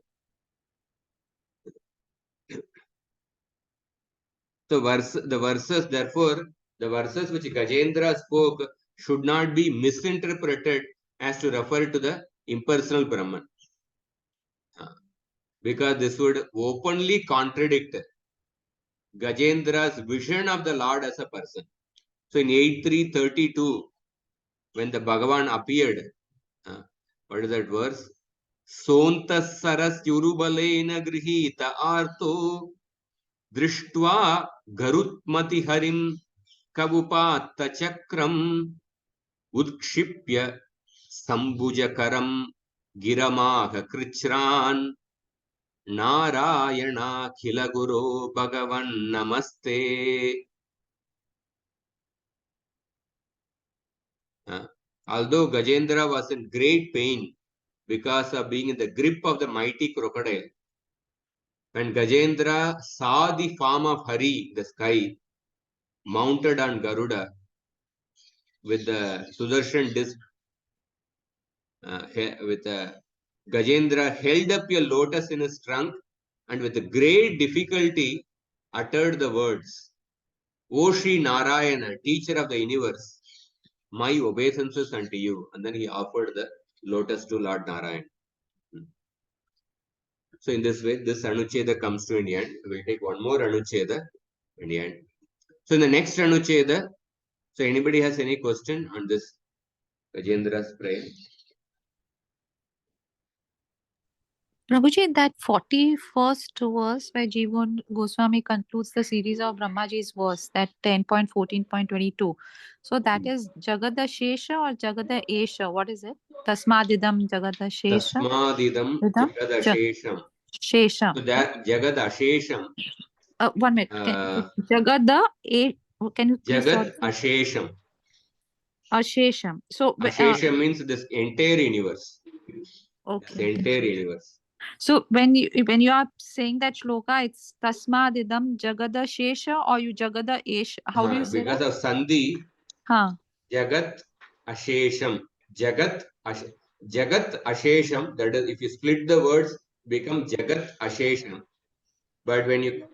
So the verses which Gajendra spoke should not be misinterpreted as to refer to the impersonal Brahman. Because this would openly contradict Gajendra's vision of the Lord as a person. So in 8332, when the Bhagavan appeared, what is that verse? Sontasaras yurubalena grihita arto drishtva garutmati harim kavupatta chakram udkshipya sambujakaram giramaha krichran Narayana Khila Guru Bhagavan Namaste. Although Gajendra was in great pain because of being in the grip of the mighty crocodile, when Gajendra saw the form of Hari in the sky, mounted on Garuda with the Sudarshan disc, Gajendra held up a lotus in his trunk and with great difficulty uttered the words, O Shri Narayana, teacher of the universe, my obeisances unto you. And then he offered the lotus to Lord Narayan. So in this way, this anuccheda comes to an end. We'll take one more anuccheda in the end. So in the next anuccheda, so anybody has any question on this Gajendra's prayer? Prabhuji, that 41st verse where Jivan Goswami concludes the series of Brahmaji's verse, that 10.14.22. So that is Jagada Shesha or Jagada Esha? What is it? Tasmadidam Jagada Shesha? Tasmadidam Idam? Jagadashesham. Shesha. So that Jagadashesham. 1 minute. Jagada can you please Jagat Ashesham. Ashesham. So Ashesham means this entire universe. okay. The entire universe. So when you are saying that shloka, it's Tasmadidam Jagada Shesha or you Jagada Esha? How do you say because that? of Sandhi, Huh. Jagat Ashesham. Jagat Ashesham. That is, if you split the words, become Jagat Ashesham. But when you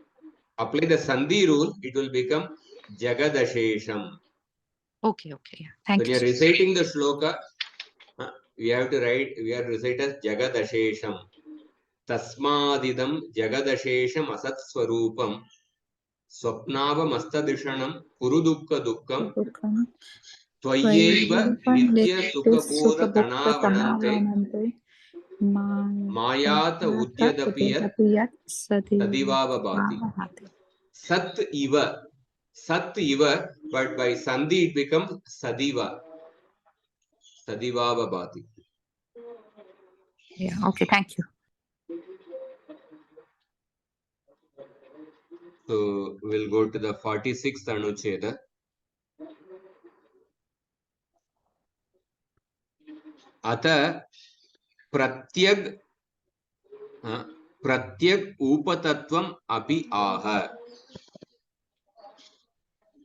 apply the Sandhi rule, it will become Jagad Ashesham. Okay. Thank when you. When you are reciting the shloka, we have to recite as Jagad Ashesham. Tasmadidam Jagadashesham Asat Swarupam Swapnava Mastadishanam Purudukka Dukkam Tvayeva Nitya Sukhabodha Tanavanante Mayata Udyadapiyat Sadivava Bhati. Sat Iva, but by Sandhi it becomes Sadivava Bhati. Yeah, okay, thank you. So we'll go to the 46th Anucheda. Atha Pratyag Upatattvam api aha.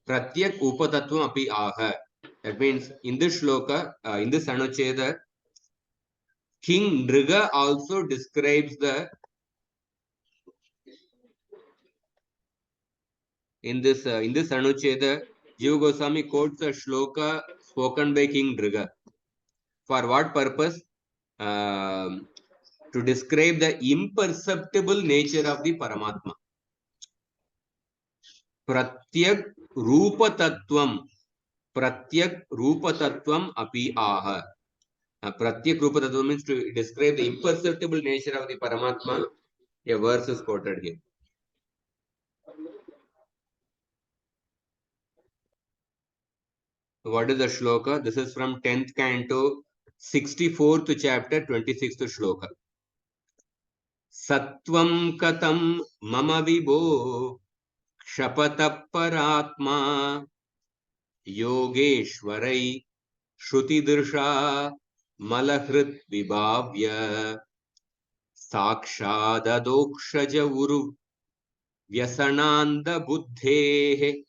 Pratyag Upatattvam api aha. That means in this shloka, in this Anucheda, King Nriga also describes in this Anucheda, Jiva Goswami quotes a shloka spoken by King Nriga. For what purpose? To describe the imperceptible nature of the Paramatma. Pratyag Rupa Tattvam api aha. Pratyag Rupa Tattvam means to describe the imperceptible nature of the Paramatma. A verse is quoted here. What is the shloka? This is from 10th canto, 64th chapter, 26th shloka. Sattvam katam mama vibho kshapata paratma yogeshwarai shruti dirsha malahrit vibhavya sakshadadokshaja uru vyasananda buddhehe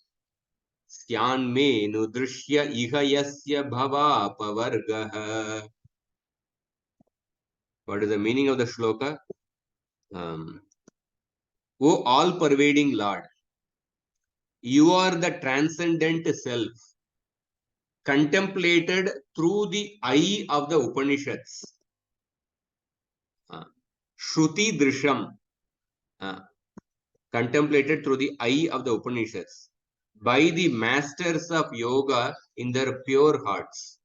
Syanmenu drishya iha yasya bhavapavargaha. What is the meaning of the shloka? O all-pervading Lord, you are the transcendent self, contemplated through the eye of the Upanishads. Shruti Drisham, contemplated through the eye of the Upanishads, by the masters of yoga in their pure hearts.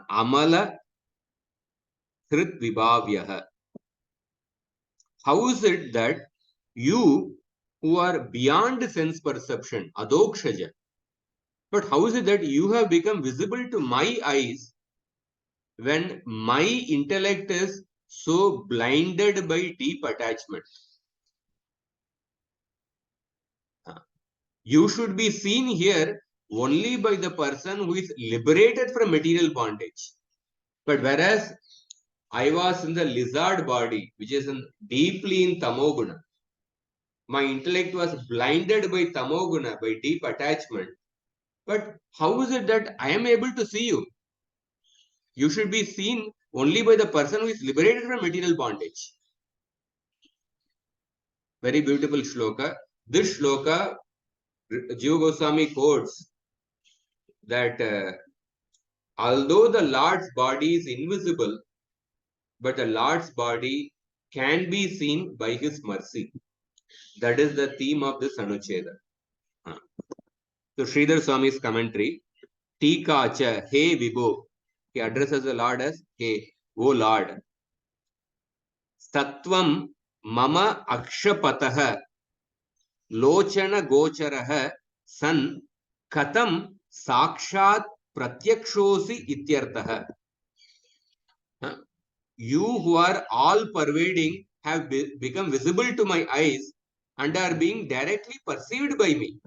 Amala Hrit Vibhavyaha. How is it that you who are beyond sense perception, Adokshaja, but how is it that you have become visible to my eyes when my intellect is so blinded by deep attachment. You should be seen here only by the person who is liberated from material bondage. But whereas I was in the lizard body, which is deeply in tamoguna, my intellect was blinded by tamoguna, by deep attachment. But how is it that I am able to see you? You should be seen only by the person who is liberated from material bondage. Very beautiful shloka. This shloka, Jiva Goswami quotes that although the Lord's body is invisible, but the Lord's body can be seen by his mercy. That is the theme of this anuccheda. So Sridhar Swami's commentary, Tika cha, hey Vibho. He addresses the Lord as, hey, O Lord. Sattvam mama akshapatah lochana gocharaha san katam sakshat pratyakshosi ityartah. You who are all pervading have become visible to my eyes and are being directly perceived by me.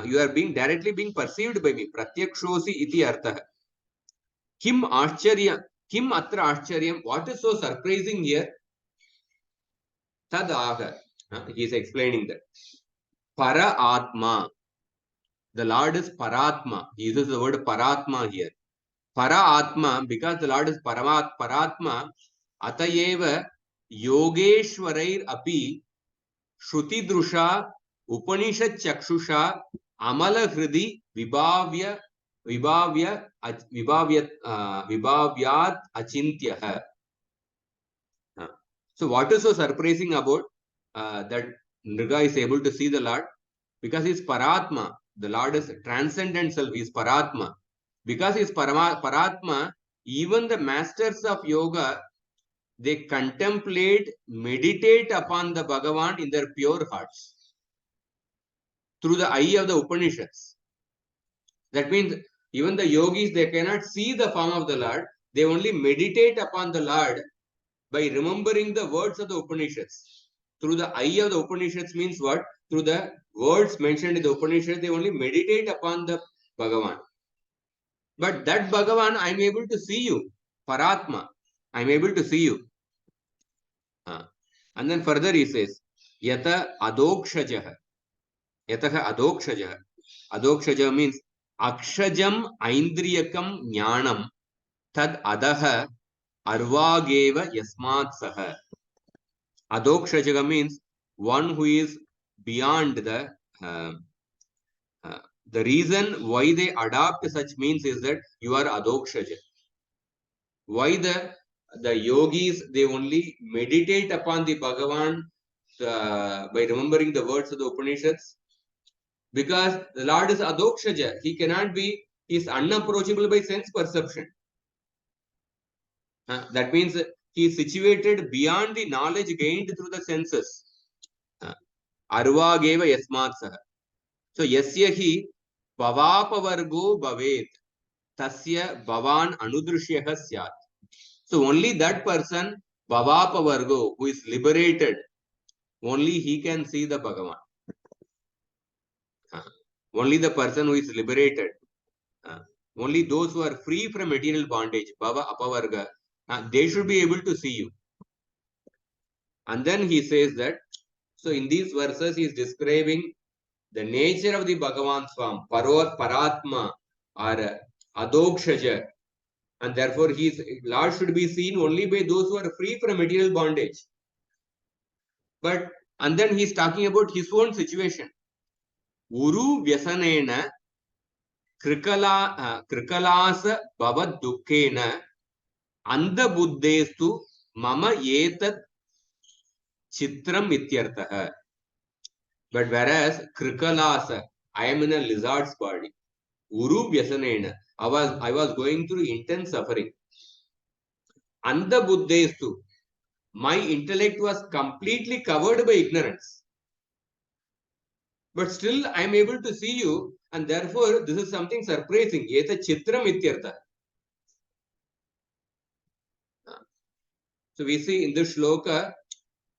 You are directly being perceived by me. Pratyakshosi iti artha. Kim ashcharyam. Kim atra ashcharyam. What is so surprising here? Tad aha. He is explaining that. Para atma. The Lord is paratma. He uses the word paratma here. Para atma, because the Lord is paratma, atayeva yogeshwarair api shruti drusha upanishad chakshusha amala hridi vibhavyat achintya. So what is so surprising about that Nriga is able to see the Lord? Because he is paratma. The Lord is transcendent self. He is paratma. Because he is paratma, even the masters of yoga, they contemplate, meditate upon the Bhagavan in their pure hearts through the eye of the Upanishads. That means even the yogis, they cannot see the form of the Lord. They only meditate upon the Lord by remembering the words of the Upanishads. Through the eye of the Upanishads means what? Through the words mentioned in the Upanishads, they only meditate upon the Bhagavan. But that Bhagavan, I am able to see you. Paratma. I am able to see you. And then further he says, Yata adokshajah. Yataha adokshajah. Adokshaja means akshajam aindriyakam jnanam tad adaha arvageva yasmat saha. Adokshaja means one who is beyond the reason why they adopt such means is that you are adokshaja. Why the yogis, they only meditate upon the Bhagavan by remembering the words of the Upanishads? Because the Lord is adokshaja. He cannot be, he is unapproachable by sense perception. That means he is situated beyond the knowledge gained through the senses. Arvageva yasmat saha. So yasya hi bhavapavargo bhavet tasya bhavan anudrishyah syat. So only that person, bhavapavargo, who is liberated, only he can see the Bhagavan. Only the person who is liberated, only those who are free from material bondage, bhava apavarga, they should be able to see you. And then he says that, so in these verses he is describing the nature of the Bhagavan form, paratma or adokshaja, and therefore his Lord should be seen only by those who are free from material bondage. But, and then he is talking about his own situation. Uru vyasanena krikalasa bhavad dukkena anda buddhestu mama etat chitram ityartah. But whereas krikalasa, I am in a lizard's body. Uru vyasanena, I was going through intense suffering. Anda buddhestu, my intellect was completely covered by ignorance. But still I am able to see you, and therefore this is something surprising. Eta chitram ityartha. So we see in this shloka,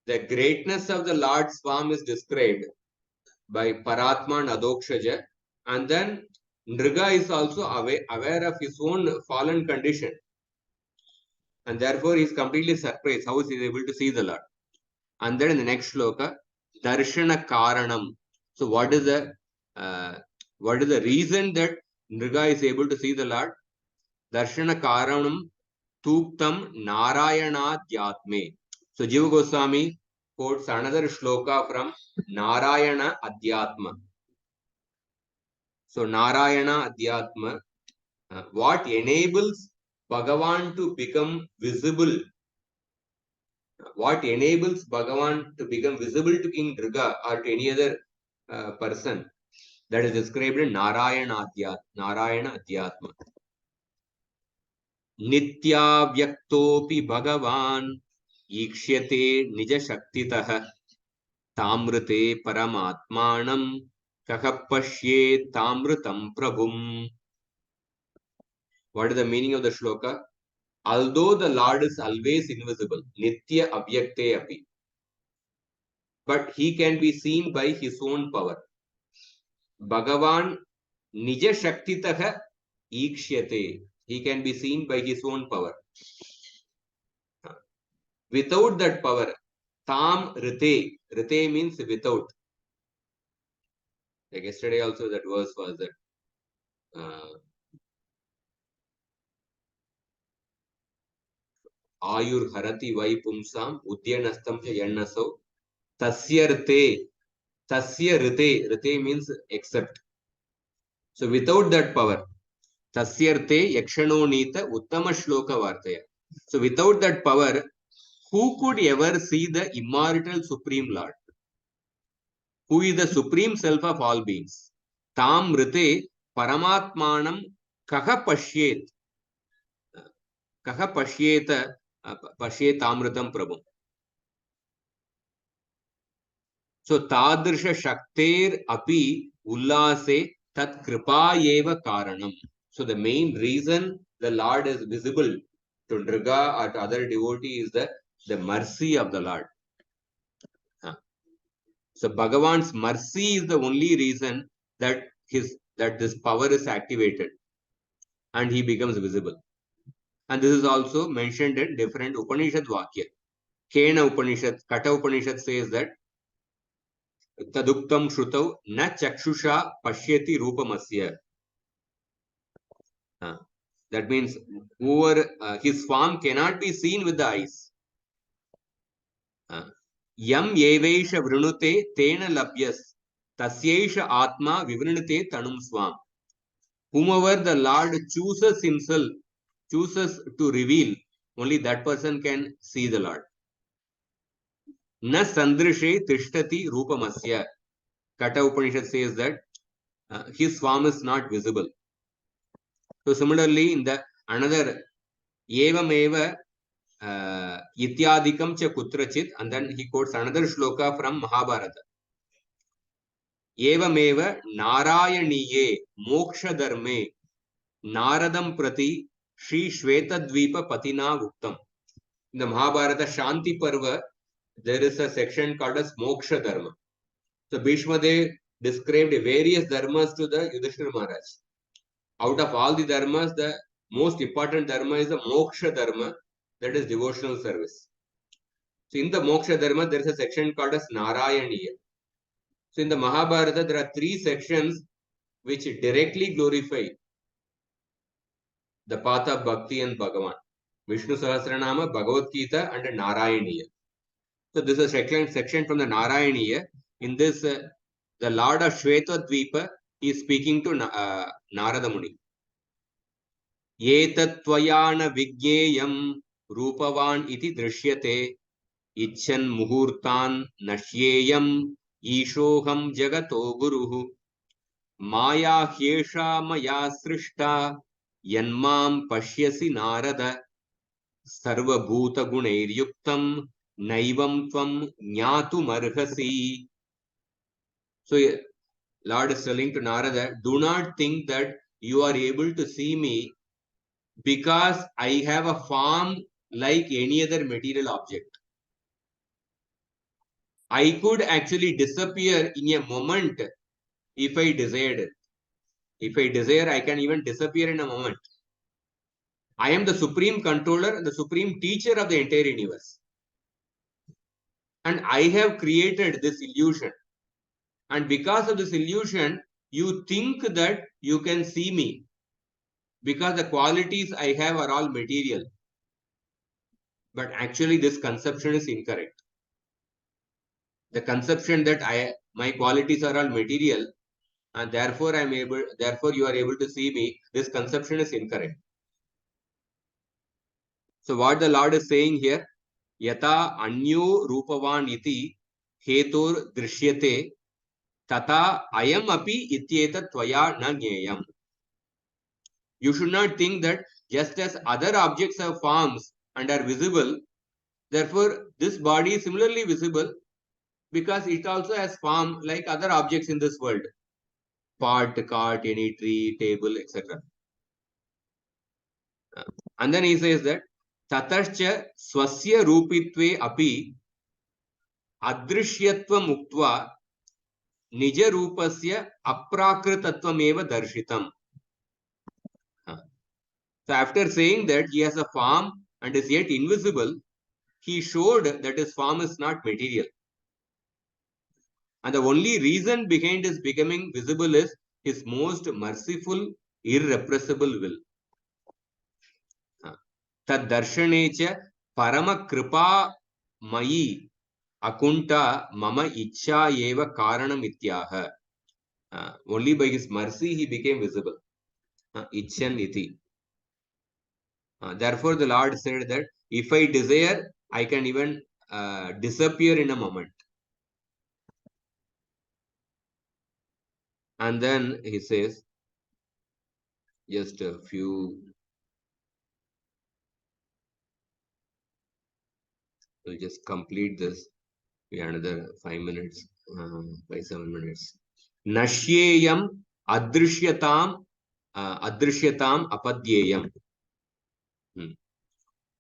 the greatness of the Lord's form is described by Paratma and Adokshaja, and then Nriga is also aware of his own fallen condition, and therefore he is completely surprised how he is able to see the Lord. And then in the next shloka, Darshana Karanam. So what is the reason that Nriga is able to see the Lord? Darshana Karanam Tuktam Narayana Dhyatme. So Jiva Goswami quotes another shloka from Narayana Adhyatma. So Narayana Adhyatma, what enables Bhagavan to become visible? What enables Bhagavan to become visible to King Durga or to any other person? That is described in Narayana Adhyatma. Nityavyaktopi Bhagavan Ikshate Nija Shaktitah Tamrite Paramatmanam Kakapashye Tamritam Prabhum. What is the meaning of the shloka? Although the Lord is always invisible, Nitya Avyakte Api, but he can be seen by his own power. Bhagavan Nija Shaktitah Ikshyate. He can be seen by his own power. Without that power, Tam Rite. Rite means without. Like yesterday also that verse was that Ayur Harati Vai Pumsam Udyanastam Yannasau Tasya Rite. Tasya Rite. Rite means except. So without that power, Tasyarte Yakshanonita Uttama Shloka Vartaya. So without that power, who could ever see the immortal Supreme Lord? Who is the Supreme Self of all beings? Tam Rite Paramatmanam Kaha Pashyet. Kaha Pashyeta Pashyet Amritam Prabhu. So Tadrisha Shakter Api Ullase Tat Kripa Eva Karanam. So the main reason the Lord is visible to Nriga or to other devotee is the mercy of the Lord. So Bhagavan's mercy is the only reason that this power is activated and he becomes visible. And this is also mentioned in different Upanishad Vakya. Kena Upanishad, Kata Upanishad says that Taduktam Shrutau na chakshusha pashyati rupamasya. That means whoever his form cannot be seen with the eyes. Yam yevaisha vrunute tena labhyas tasyaisha atma vivrinute tanum swam. Whomever the Lord chooses to reveal, only that person can see the Lord. Na sandrishe tishtati rupamasya. Kata Upanishad says that his form is not visible. So similarly, in the another evam eva ityadikam cha kutrachit, and then he quotes another shloka from Mahabharata. Evam eva narayaniye moksha dharme naradam prati Shri Shvetadvipa Patina Vuktam. In the Mahabharata Shanti Parva, there is a section called as Moksha Dharma. So Bhishma Dev described various dharmas to the Yudhishthira Maharaj. Out of all the dharmas, the most important dharma is the Moksha Dharma, that is devotional service. So in the Moksha Dharma, there is a section called as Narayaniya. So in the Mahabharata, there are three sections which directly glorify the path of Bhakti and Bhagavan. Vishnu Sahasranama, Bhagavad Gita, and Narayaniya. So this is a section from the Narayaniya. In this, the Lord of Shweta Dvipa is speaking to Narada Muni. Yetatvayana Vigyeyam Rupavan iti drishyate Icchan Muhurtan Nashyeyam Ishoham Jagato Guruhu Maya Hyesha Maya Srishta Yanmam Pashyasi Narada Sarva Bhuta Gunairyuktam Naivam Tvam Nyatum Arhasi. So Lord is telling to Narada, do not think that you are able to see me because I have a form like any other material object. I could actually disappear in a moment if I desired it. If I desire, I can even disappear in a moment. I am the supreme controller and the supreme teacher of the entire universe. And I have created this illusion. And because of this illusion, you think that you can see me. Because the qualities I have are all material. But actually, this conception is incorrect. The conception that my qualities are all material, and therefore you are able to see me, this conception is incorrect. So what the Lord is saying here, yata anyo rupavan iti hetur drishyate tata ayam api ityeta tvaya na jneyam. You should not think that just as other objects have forms and are visible, therefore this body is similarly visible because it also has form like other objects in this world. Pot, cart, any tree, table, etc. And then he says that tatascha swasya rupitve api adrishyatvam uktva nija rupasya aprakritatvam darshitam. So after saying that he has a form and is yet invisible, he showed that his form is not material. And the only reason behind his becoming visible is his most merciful, irrepressible will. Tad darshanecha parama kripa mayi akunta mama ichcha eva karanam ityaha. Only by his mercy he became visible. Ichchan iti. Therefore, the Lord said that if I desire, I can even disappear in a moment. And then he says, just a few, we'll just complete this. We have another 5 minutes, 7 minutes. Nashyeyam adrishyatam apadyeyam.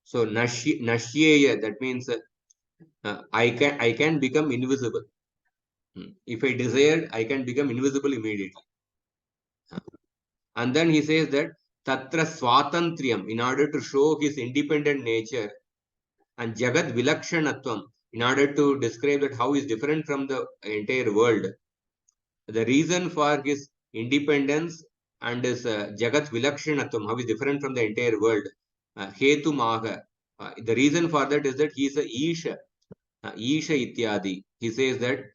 So nashyeya, that means I can become invisible. If I desire, I can become invisible immediately. And then he says that tatra swatantriyam, in order to show his independent nature, and jagat vilakshanatvam, in order to describe that how he is different from the entire world. The reason for his independence and his jagat vilakshanatvam, how he is different from the entire world, hetu maha. The reason for that is that he is a isha. Isha ityadi. He says that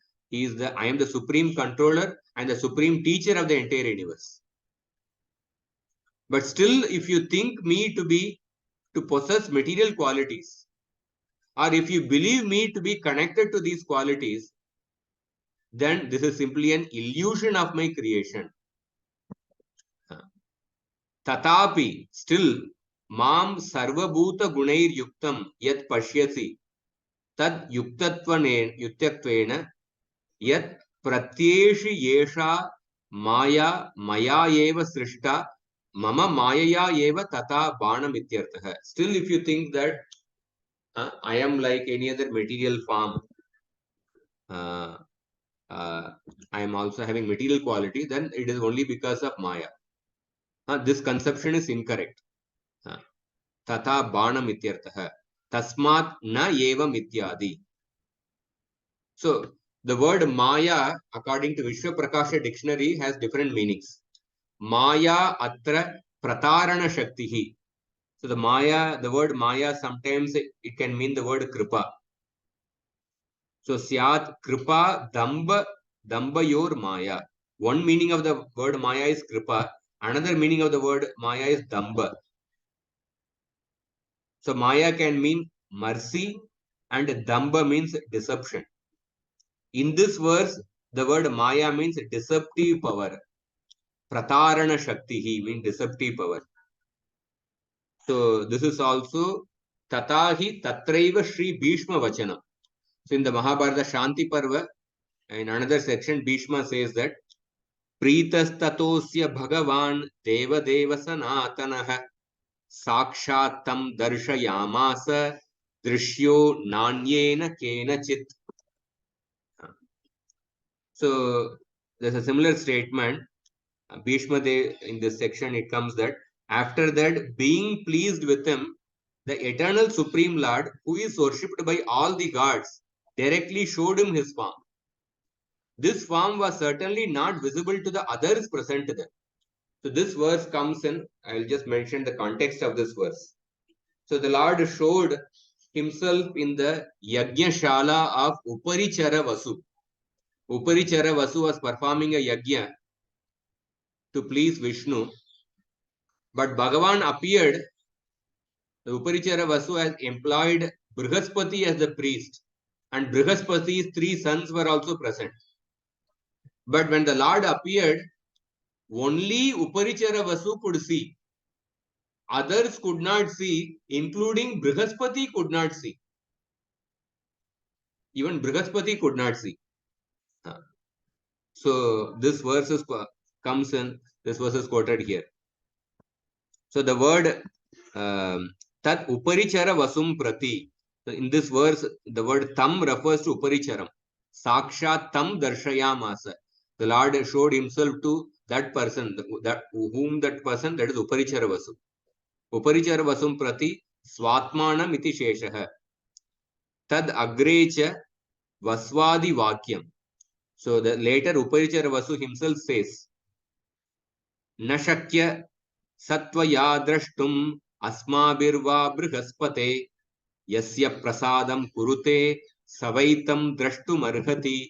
I am the supreme controller and the supreme teacher of the entire universe. But still, if you think me to possess material qualities, or if you believe me to be connected to these qualities, then this is simply an illusion of my creation. Tatapi, still, mam sarvabhuta gunair yuktam yat pashyasi tad yuktatvena yat pratyeshi yesha maya eva srishta mama mayaya eva tata banam ityartha. Still, if you think that I am like any other material form, I am also having material quality, then it is only because of maya. This conception is incorrect. Tata banam ityartha. Tasmat na eva mityadi. So, the word Maya, according to Vishwa Prakasha dictionary, has different meanings. Maya atra pratarana shaktihi. So, the word Maya, sometimes it can mean the word Kripa. So, Syat Kripa Dambayor Maya. One meaning of the word Maya is Kripa. Another meaning of the word Maya is Damba. So, Maya can mean mercy and Damba means deception. In this verse, the word Maya means deceptive power. Pratarana Shakti means deceptive power. So this is also Tatahi Tatraiva Shri Bhishma Vachana. So in the Mahabharata Shanti Parva, in another section, Bhishma says that Pritas Tatosya Bhagavan Deva Deva Sanatanaha sakshatam darshayamasa drishyo nanyena kenachit. So there's a similar statement. Bhishma Dev, in this section, it comes that after that, being pleased with him, the eternal Supreme Lord, who is worshipped by all the gods, directly showed him his form. This form was certainly not visible to the others present there. So this verse comes in, I'll just mention the context of this verse. So the Lord showed himself in the Yajna of Uparichara Vasu. Uparichara Vasu was performing a yajna to please Vishnu, but Bhagavan appeared. The Uparichara Vasu has employed Brihaspati as the priest, and Brihaspati's 3 sons were also present. But when the Lord appeared, only Uparichara Vasu could see. Others could not see, including Brihaspati could not see. Even Brihaspati could not see. So this verse comes in, this verse is quoted here. So the word Tat Uparichara Vasum Prati. So in this verse, the word Tam refers to Uparicharam. Sakshat Tam Darshayamasa. The Lord showed himself to that person, that is Uparichara Vasu. Uparichara Vasum Prati Swatmanam iti Sheshaha. Tad Agrecha Vaswadi Vakyam. So the later Uparichara Vasu himself says, Nashakya Satvaya Drashtum Asmabirva Brihaspate Yasya Prasadam Kurute Savaitam Drashtum Arhati.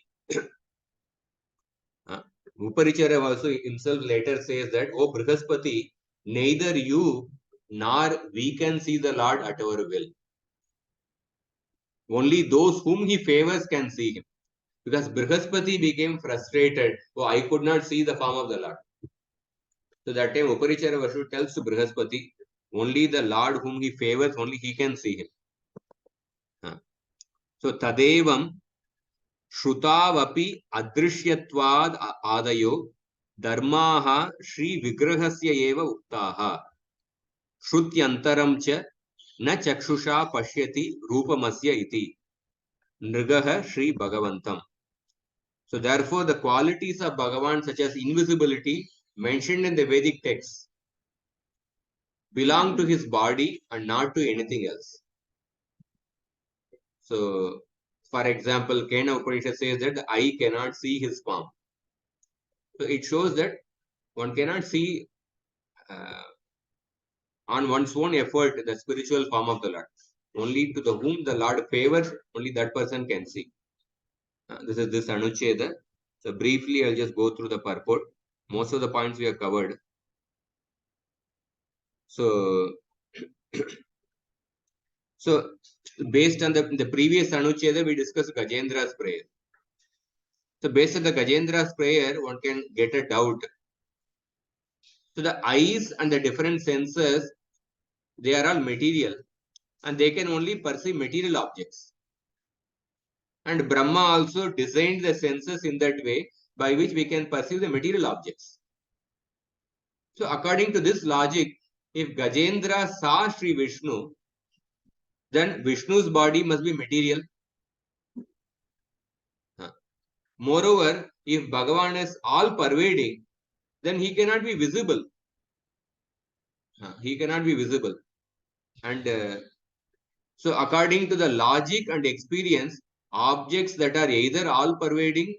Uparichara Vasu himself later says that, O Brihaspati, neither you nor we can see the Lord at our will. Only those whom he favors can see him. Because Brihaspati became frustrated. Oh, I could not see the form of the Lord. So that time Uparichara Vasu tells to Brihaspati, only the Lord whom he favors, only he can see him. So Tadevam Shrutavapi Adrishyatvad Adayo Dharmaha Shri Vigrahasya Eva Uktaha Shrutyantaram cha na chakshusha pashyati rupamasya iti Nrigaha Shri Bhagavantam. So therefore the qualities of Bhagavan such as invisibility mentioned in the Vedic texts belong to his body and not to anything else. So for example, Kena Upanishad says that the eye cannot see his form. So it shows that one cannot see on one's own effort the spiritual form of the Lord. Only to the whom the Lord favors, only that person can see. This is this anuccheda. So briefly, I'll just go through the purport. Most of the points we have covered. So, so based on the previous anuccheda, we discussed Gajendra's prayer. So based on the Gajendra's prayer, one can get a doubt. So the eyes and the different senses, they are all material and they can only perceive material objects. And Brahma also designed the senses in that way by which we can perceive the material objects. So according to this logic, if Gajendra saw Sri Vishnu, then Vishnu's body must be material. Moreover, if Bhagavan is all pervading, then he cannot be visible. He cannot be visible. And so according to the logic and experience, objects that are either all pervading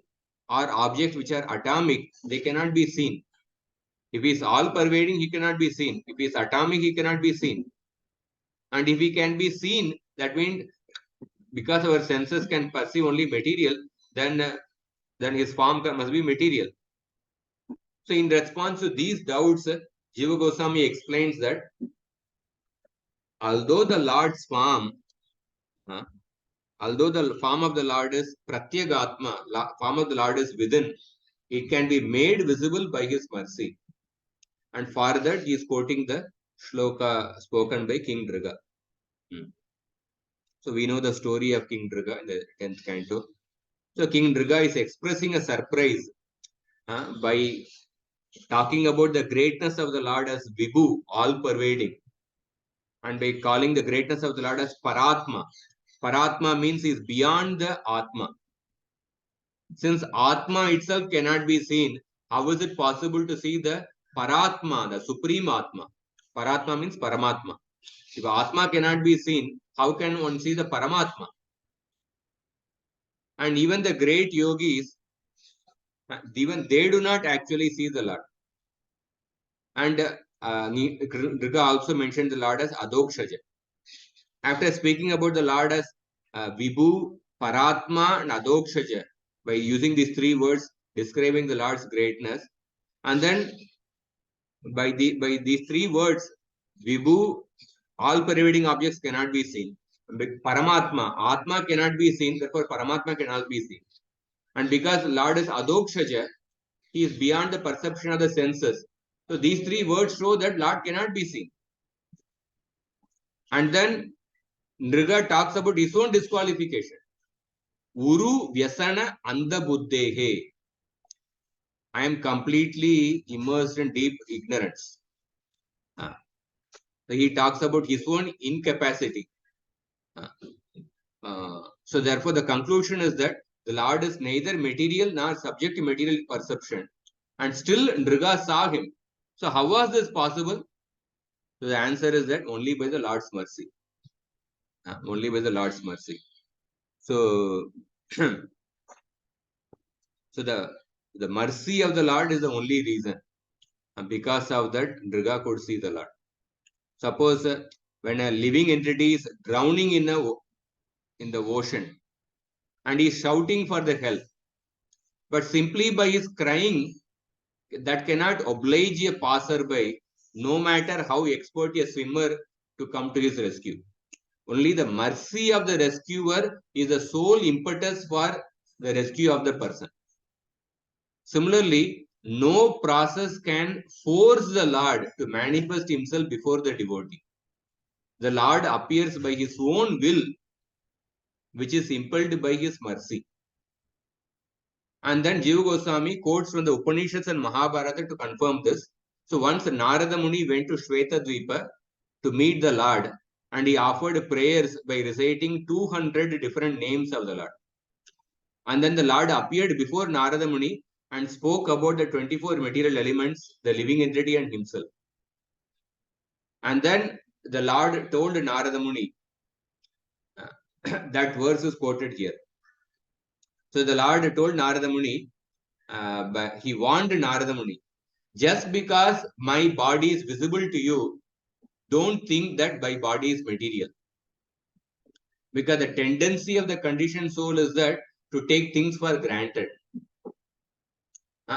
or objects which are atomic, they cannot be seen. If he is all pervading, he cannot be seen. If he is atomic, he cannot be seen. And if he can be seen, that means because our senses can perceive only material, then his form must be material. So in response to these doubts, Jiva Goswami explains that although the Lord's form, although the form of the Lord is Pratyagatma, form of the Lord is within, it can be made visible by his mercy. And for that, he is quoting the shloka spoken by King Driga. So we know the story of King Driga in the 10th canto. So King Driga is expressing a surprise by talking about the greatness of the Lord as Vibhu, all pervading. and by calling the greatness of the Lord as Paratma. Paratma means he is beyond the Atma. Since Atma itself cannot be seen, how is it possible to see the Paratma, the Supreme Atma? Paratma means Paramatma. If Atma cannot be seen, how can one see the Paramatma? And even the great yogis, even they do not actually see the Lord. And Nriga also mentioned the Lord as Adokshaja. After speaking about the Lord as Vibhu, Paratma, and Adokshaja, by using these three words describing the Lord's greatness, and then by these three words, Vibhu, all pervading objects cannot be seen. Paramatma, Atma cannot be seen, therefore Paramatma cannot be seen. And because Lord is Adokshaja, he is beyond the perception of the senses. So these three words show that Lord cannot be seen. And then Nriga talks about his own disqualification. Uru Vyasana Andha Buddhehe. I am completely immersed in deep ignorance. So he talks about his own incapacity. So therefore, the conclusion is that the Lord is neither material nor subject to material perception. And still Nriga saw him. So how was this possible? So the answer is that only by the Lord's mercy. Only by the Lord's mercy. So, so the mercy of the Lord is the only reason. And because of that, Nriga could see the Lord. Suppose when a living entity is drowning in the ocean and he is shouting for the help, but simply by his crying, that cannot oblige a passerby, no matter how expert a swimmer, to come to his rescue. Only the mercy of the rescuer is the sole impetus for the rescue of the person. Similarly, no process can force the Lord to manifest himself before the devotee. The Lord appears by his own will, which is impelled by his mercy. And then Jiva Goswami quotes from the Upanishads and Mahabharata to confirm this. So once Narada Muni went to Shweta Dvipa to meet the Lord, and he offered prayers by reciting 200 different names of the Lord. And then the Lord appeared before Narada Muni and spoke about the 24 material elements, the living entity, and himself. And then the Lord told Narada Muni, that verse is quoted here. So the Lord told Narada Muni, but he warned Narada Muni, just because my body is visible to you, don't think that my body is material. Because the tendency of the conditioned soul is that to take things for granted.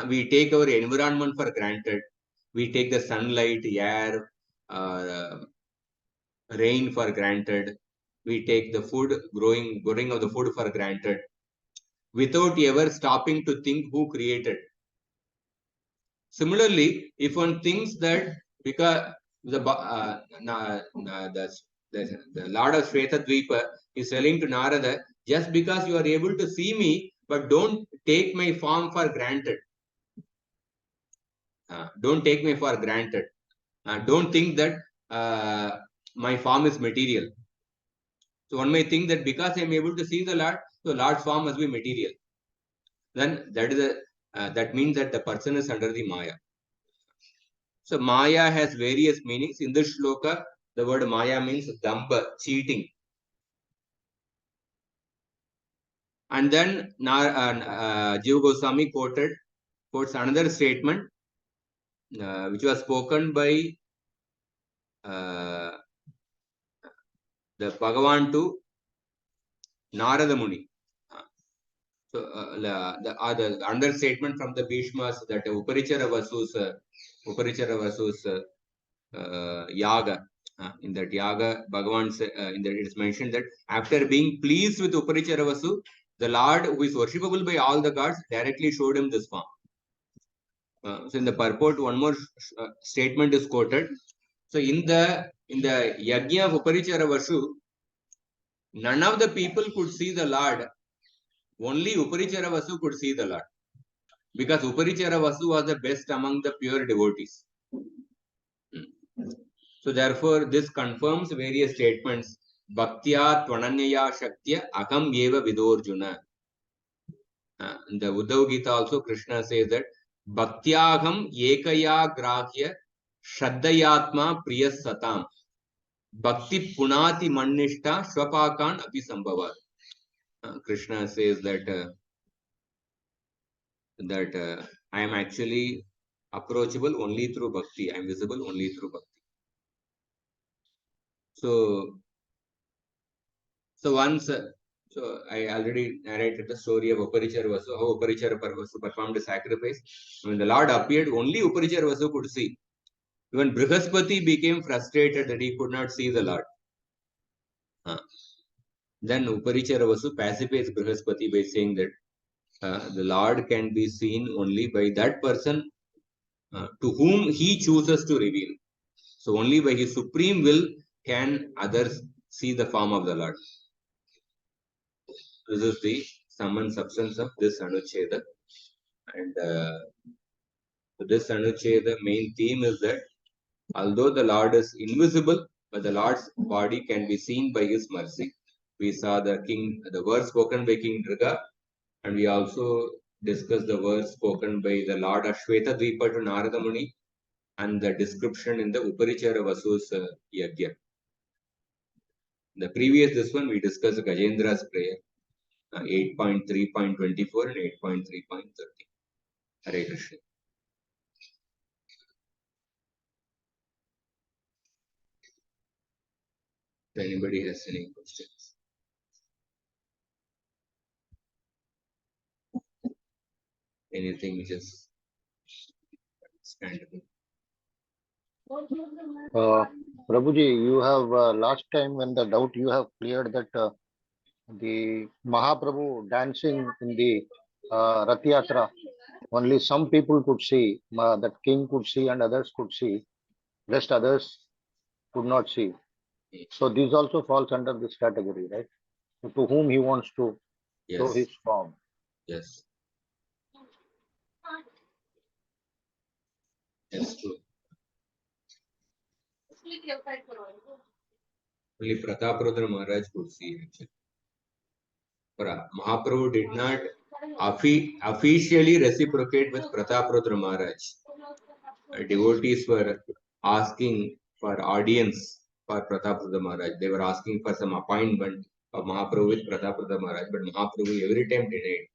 We take our environment for granted. We take the sunlight, air, rain for granted. We take the food, growing of the food for granted, without ever stopping to think who created. Similarly, if one thinks that because the Lord of Shweta Dvipa is telling to Narada, just because you are able to see me, but don't take my form for granted. Don't take me for granted. Don't think that my form is material. So one may think that because I am able to see the Lord, so Lord's form must be material. Then that means that the person is under the Maya. So Maya has various meanings. In this shloka, the word Maya means damba, cheating. And then Jiva Goswami quotes another statement which was spoken by the Bhagavan to Narada Muni. So the another statement from the Bhishmas that Uparichara Vasu's yaga. In that yaga, Bhagavan in that it is mentioned that after being pleased with Uparichara Vasu, the Lord, who is worshipable by all the gods, directly showed him this form. So in the purport, one more statement is quoted. So in the yajna of Uparichara Vasu, none of the people could see the Lord. Only Uparichara Vasu could see the Lord, because Uparichara Vasu was the best among the pure devotees. So therefore, this confirms various statements. Bhaktya tvananyaya shaktya aham eva vidorjuna. In the Uddhav Gita also, Krishna says that Bhaktyaham ekaya grahya shraddayatma priyas satam. Bhakti punati mannishta shvapakan api sambhavat. Krishna says that I am actually approachable only through bhakti. I am visible only through bhakti. So once, so I already narrated the story of Uparichar Vasu, how Uparichar Vasu performed a sacrifice. When the Lord appeared, only Uparichar Vasu could see. Even Brihaspati became frustrated that he could not see the Lord. Then Uparichar Vasu pacifies Brihaspati by saying that the Lord can be seen only by that person to whom he chooses to reveal. So only by his supreme will can others see the form of the Lord. This is the sum and substance of this anuccheda. And this anuccheda main theme is that although the Lord is invisible, but the Lord's body can be seen by his mercy. We saw the words spoken by King Durga, and we also discussed the words spoken by the Lord Ashweta Dvipa to Narada Muni, and the description in the Uparichara Vasu's Yagya. The previous this one we discussed Gajendra's prayer, 8.3.24 and 8.3.30. Hare Krishna. If anybody has any questions. Anything which is understandable. Prabhuji, you have last time when the doubt you have cleared that the Mahaprabhu dancing in the Rath Yatra, only some people could see, that king could see and others could see, rest others could not see. So this also falls under this category, right? To whom he wants to show his form. Yes. Yes, true. Only Prataparudra Maharaj could see actually. Mahaprabhu did not officially reciprocate with Prataparudra Maharaj. Devotees were asking for audience for Prataparudra Maharaj. They were asking for some appointment of Mahaprabhu with Prataparudra Maharaj, but Mahaprabhu every time denied.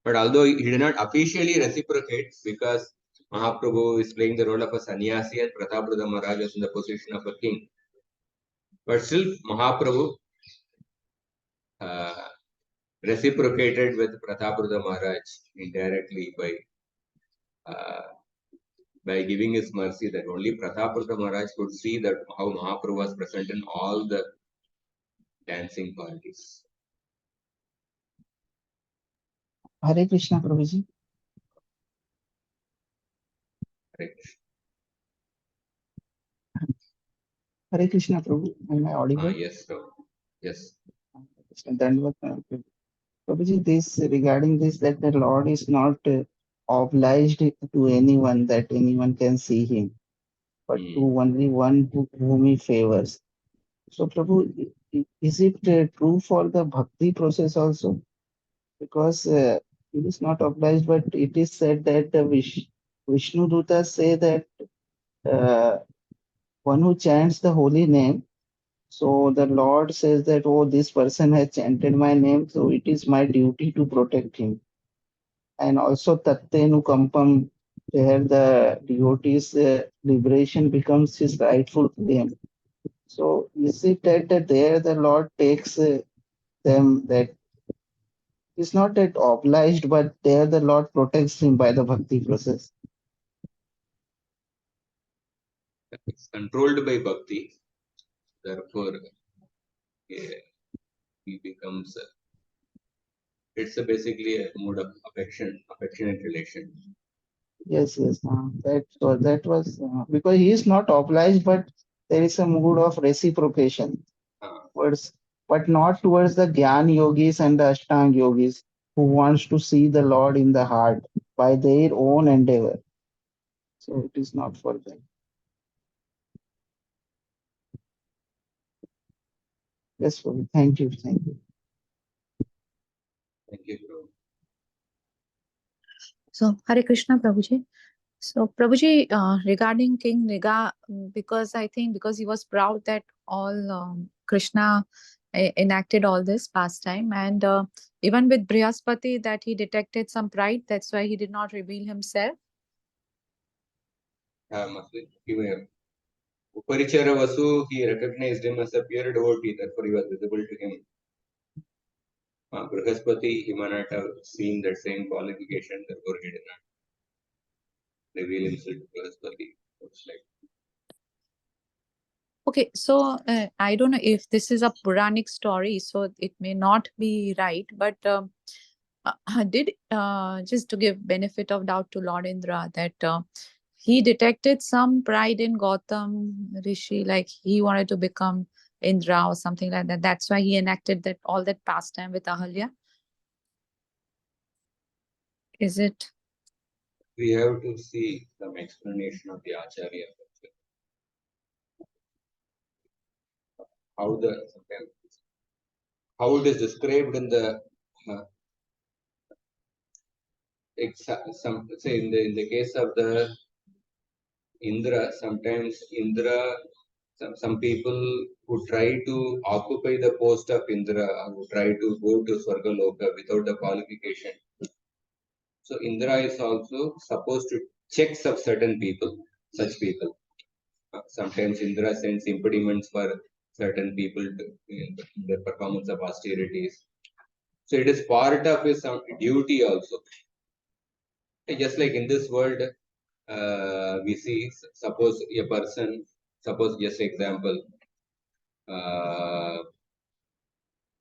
But although he did not officially reciprocate, because Mahaprabhu is playing the role of a sannyasi and Prataparudra Maharaj is in the position of a king, but still Mahaprabhu reciprocated with Prataparudra Maharaj indirectly by giving his mercy that only Prataparudra Maharaj could see that how Mahaprabhu was present in all the dancing parties. Hare Krishna, Prabhuji. Hare Krishna. Hare Krishna, Prabhu. Am I audible? Yes, Prabhu. Yes. Then Prabhuji, this regarding this that the Lord is not obliged to anyone that anyone can see him, but to only one whom he favors. So, Prabhu, is it true for the bhakti process also? Because it is not obliged, but it is said that the Vishnu Dutas say that one who chants the holy name, so the Lord says that, oh, this person has chanted my name, so it is my duty to protect him. And also Tattenu Kampam, where the devotee's liberation becomes his rightful claim. So is it that there the Lord takes them, that is not that obliged, but there the Lord protects him by the bhakti process? It's controlled by bhakti. Therefore, he becomes. It's basically a mode of affectionate relation. Yes, that was because he is not obliged, but there is a mood of reciprocation towards, but not towards the Gyan yogis and the Ashtang yogis who wants to see the Lord in the heart by their own endeavor. So it is not for them. Yes, Prabhu. Thank you. Thank you. Thank you, Prabhu. So, Hare Krishna, Prabhuji. So, Prabhuji, regarding King Niga, because I think because he was proud that all Krishna enacted all this pastime, and even with Brihaspati, that he detected some pride. That's why he did not reveal himself. Uparichara Vasu, he recognized him as a pure devotee, therefore he was visible to him. Brihaspati, he might not have seen that same qualification, therefore he did not reveal himself to Brihaspati. Looks like. Okay, so I don't know if this is a Puranic story, so it may not be right, but did just to give benefit of doubt to Lord Indra that he detected some pride in Gautam Rishi, like he wanted to become Indra or something like that. That's why he enacted that all that pastime with Ahalya. Is it? We have to see some explanation of the Acharya. How it is described in the say in the case of the Indra, sometimes Indra, some people who try to occupy the post of Indra, who try to go to Swargaloka without the qualification. So Indra is also supposed to check of certain people, such people. Sometimes Indra sends impediments for certain people in the performance of austerities. So it is part of his duty also. Just like in this world, we see, suppose a person, suppose just example,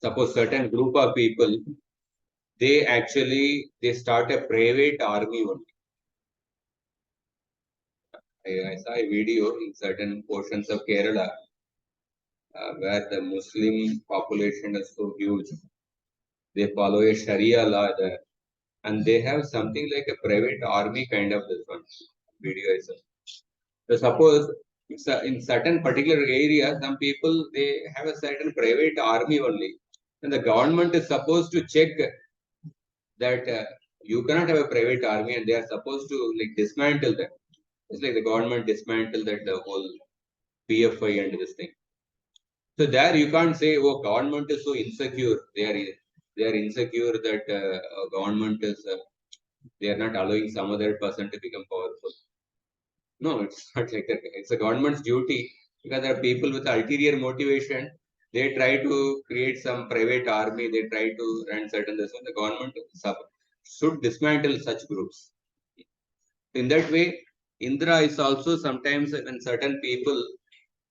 suppose certain group of people, they start a private army only. I saw a video in certain portions of Kerala where the Muslim population is so huge. They follow a Sharia law there, and they have something like a private army kind of this one video I saw. So suppose in certain particular area, some people they have a certain private army only, and the government is supposed to check that you cannot have a private army, and they are supposed to like dismantle them. It's like the government dismantle that the whole PFI and this thing. So there you can't say, oh, government is so insecure. They are insecure that government is they are not allowing some other person to become powerful. No, it's not like that. It's a government's duty because there are people with ulterior motivation. They try to create some private army. They try to run certain this one. The government should dismantle such groups. In that way, Indra is also sometimes when certain people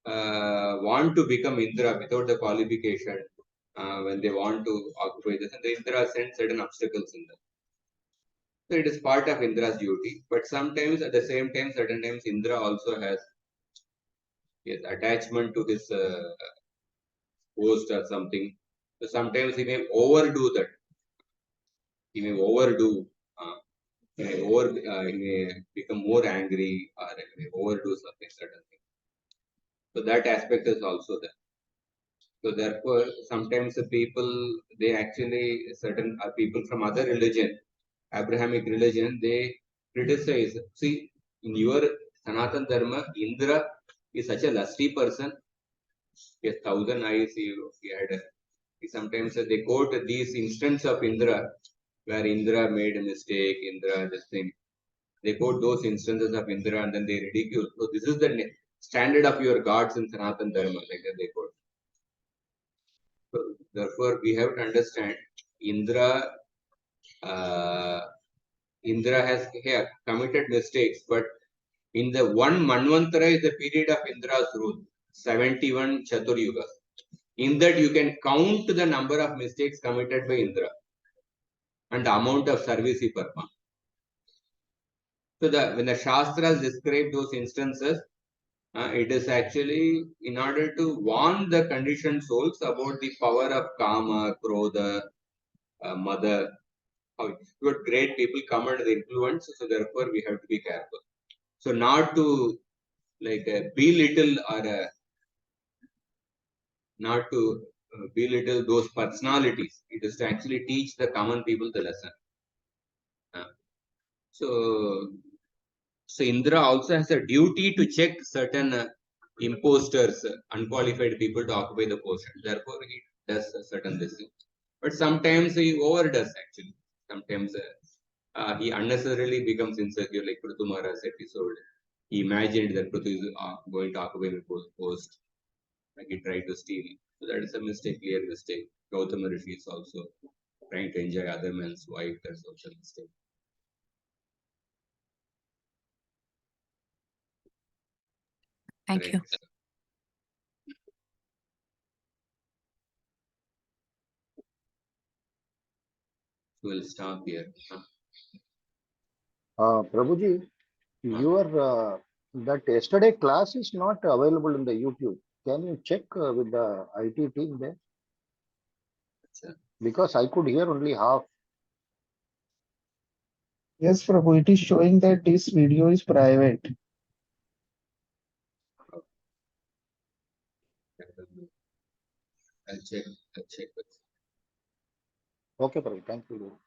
want to become Indra without the qualification, when they want to occupy this, and the Indra sends certain obstacles in them. So it is part of Indra's duty, but sometimes at the same time, certain times Indra also has attachment to his post or something. So sometimes he may overdo that. He may overdo. He may become more angry or he may overdo something certain thing. So that aspect is also there. So therefore, sometimes the people they actually certain people from other religion, Abrahamic religion, they criticize. See, in your Sanatan Dharma, Indra is such a lusty person. He has 1,000 eyes. He had. Sometimes they quote these instances of Indra, where Indra made a mistake. Indra, this thing. They quote those instances of Indra and then they ridicule. So this is the standard of your gods in Sanatan Dharma, like that they quote. So therefore, we have to understand Indra. Indra has committed mistakes, but in the one Manvantara is the period of Indra's rule, 71 Chaturyugas. In that, you can count the number of mistakes committed by Indra and the amount of service he performed. So when the Shastras describe those instances, it is actually in order to warn the conditioned souls about the power of Kama, Krodha, Mother. Good, great people come under the influence, so therefore we have to be careful. So not to like belittle or not to belittle those personalities. It is to actually teach the common people the lesson. So, so Indra also has a duty to check certain imposters, unqualified people to occupy the post. Therefore, he does a certain this thing. But sometimes he overdoes actually. Sometimes he unnecessarily becomes insecure, like Prithu Maharaj's episode. He imagined that Prithu is going to occupy the post. Like he tried to steal. So that is a mistake, clear mistake. Gautama Rishi is also trying to enjoy other men's wife. That's also a mistake. Thank you. Correct. We'll stop here. Prabhuji, your that yesterday class is not available in the YouTube. Can you check with the IT team there? Sure. Because I could hear only half. Yes, Prabhu, it is showing that this video is private. I'll check. I'll check. Okay, Prabhu, thank you.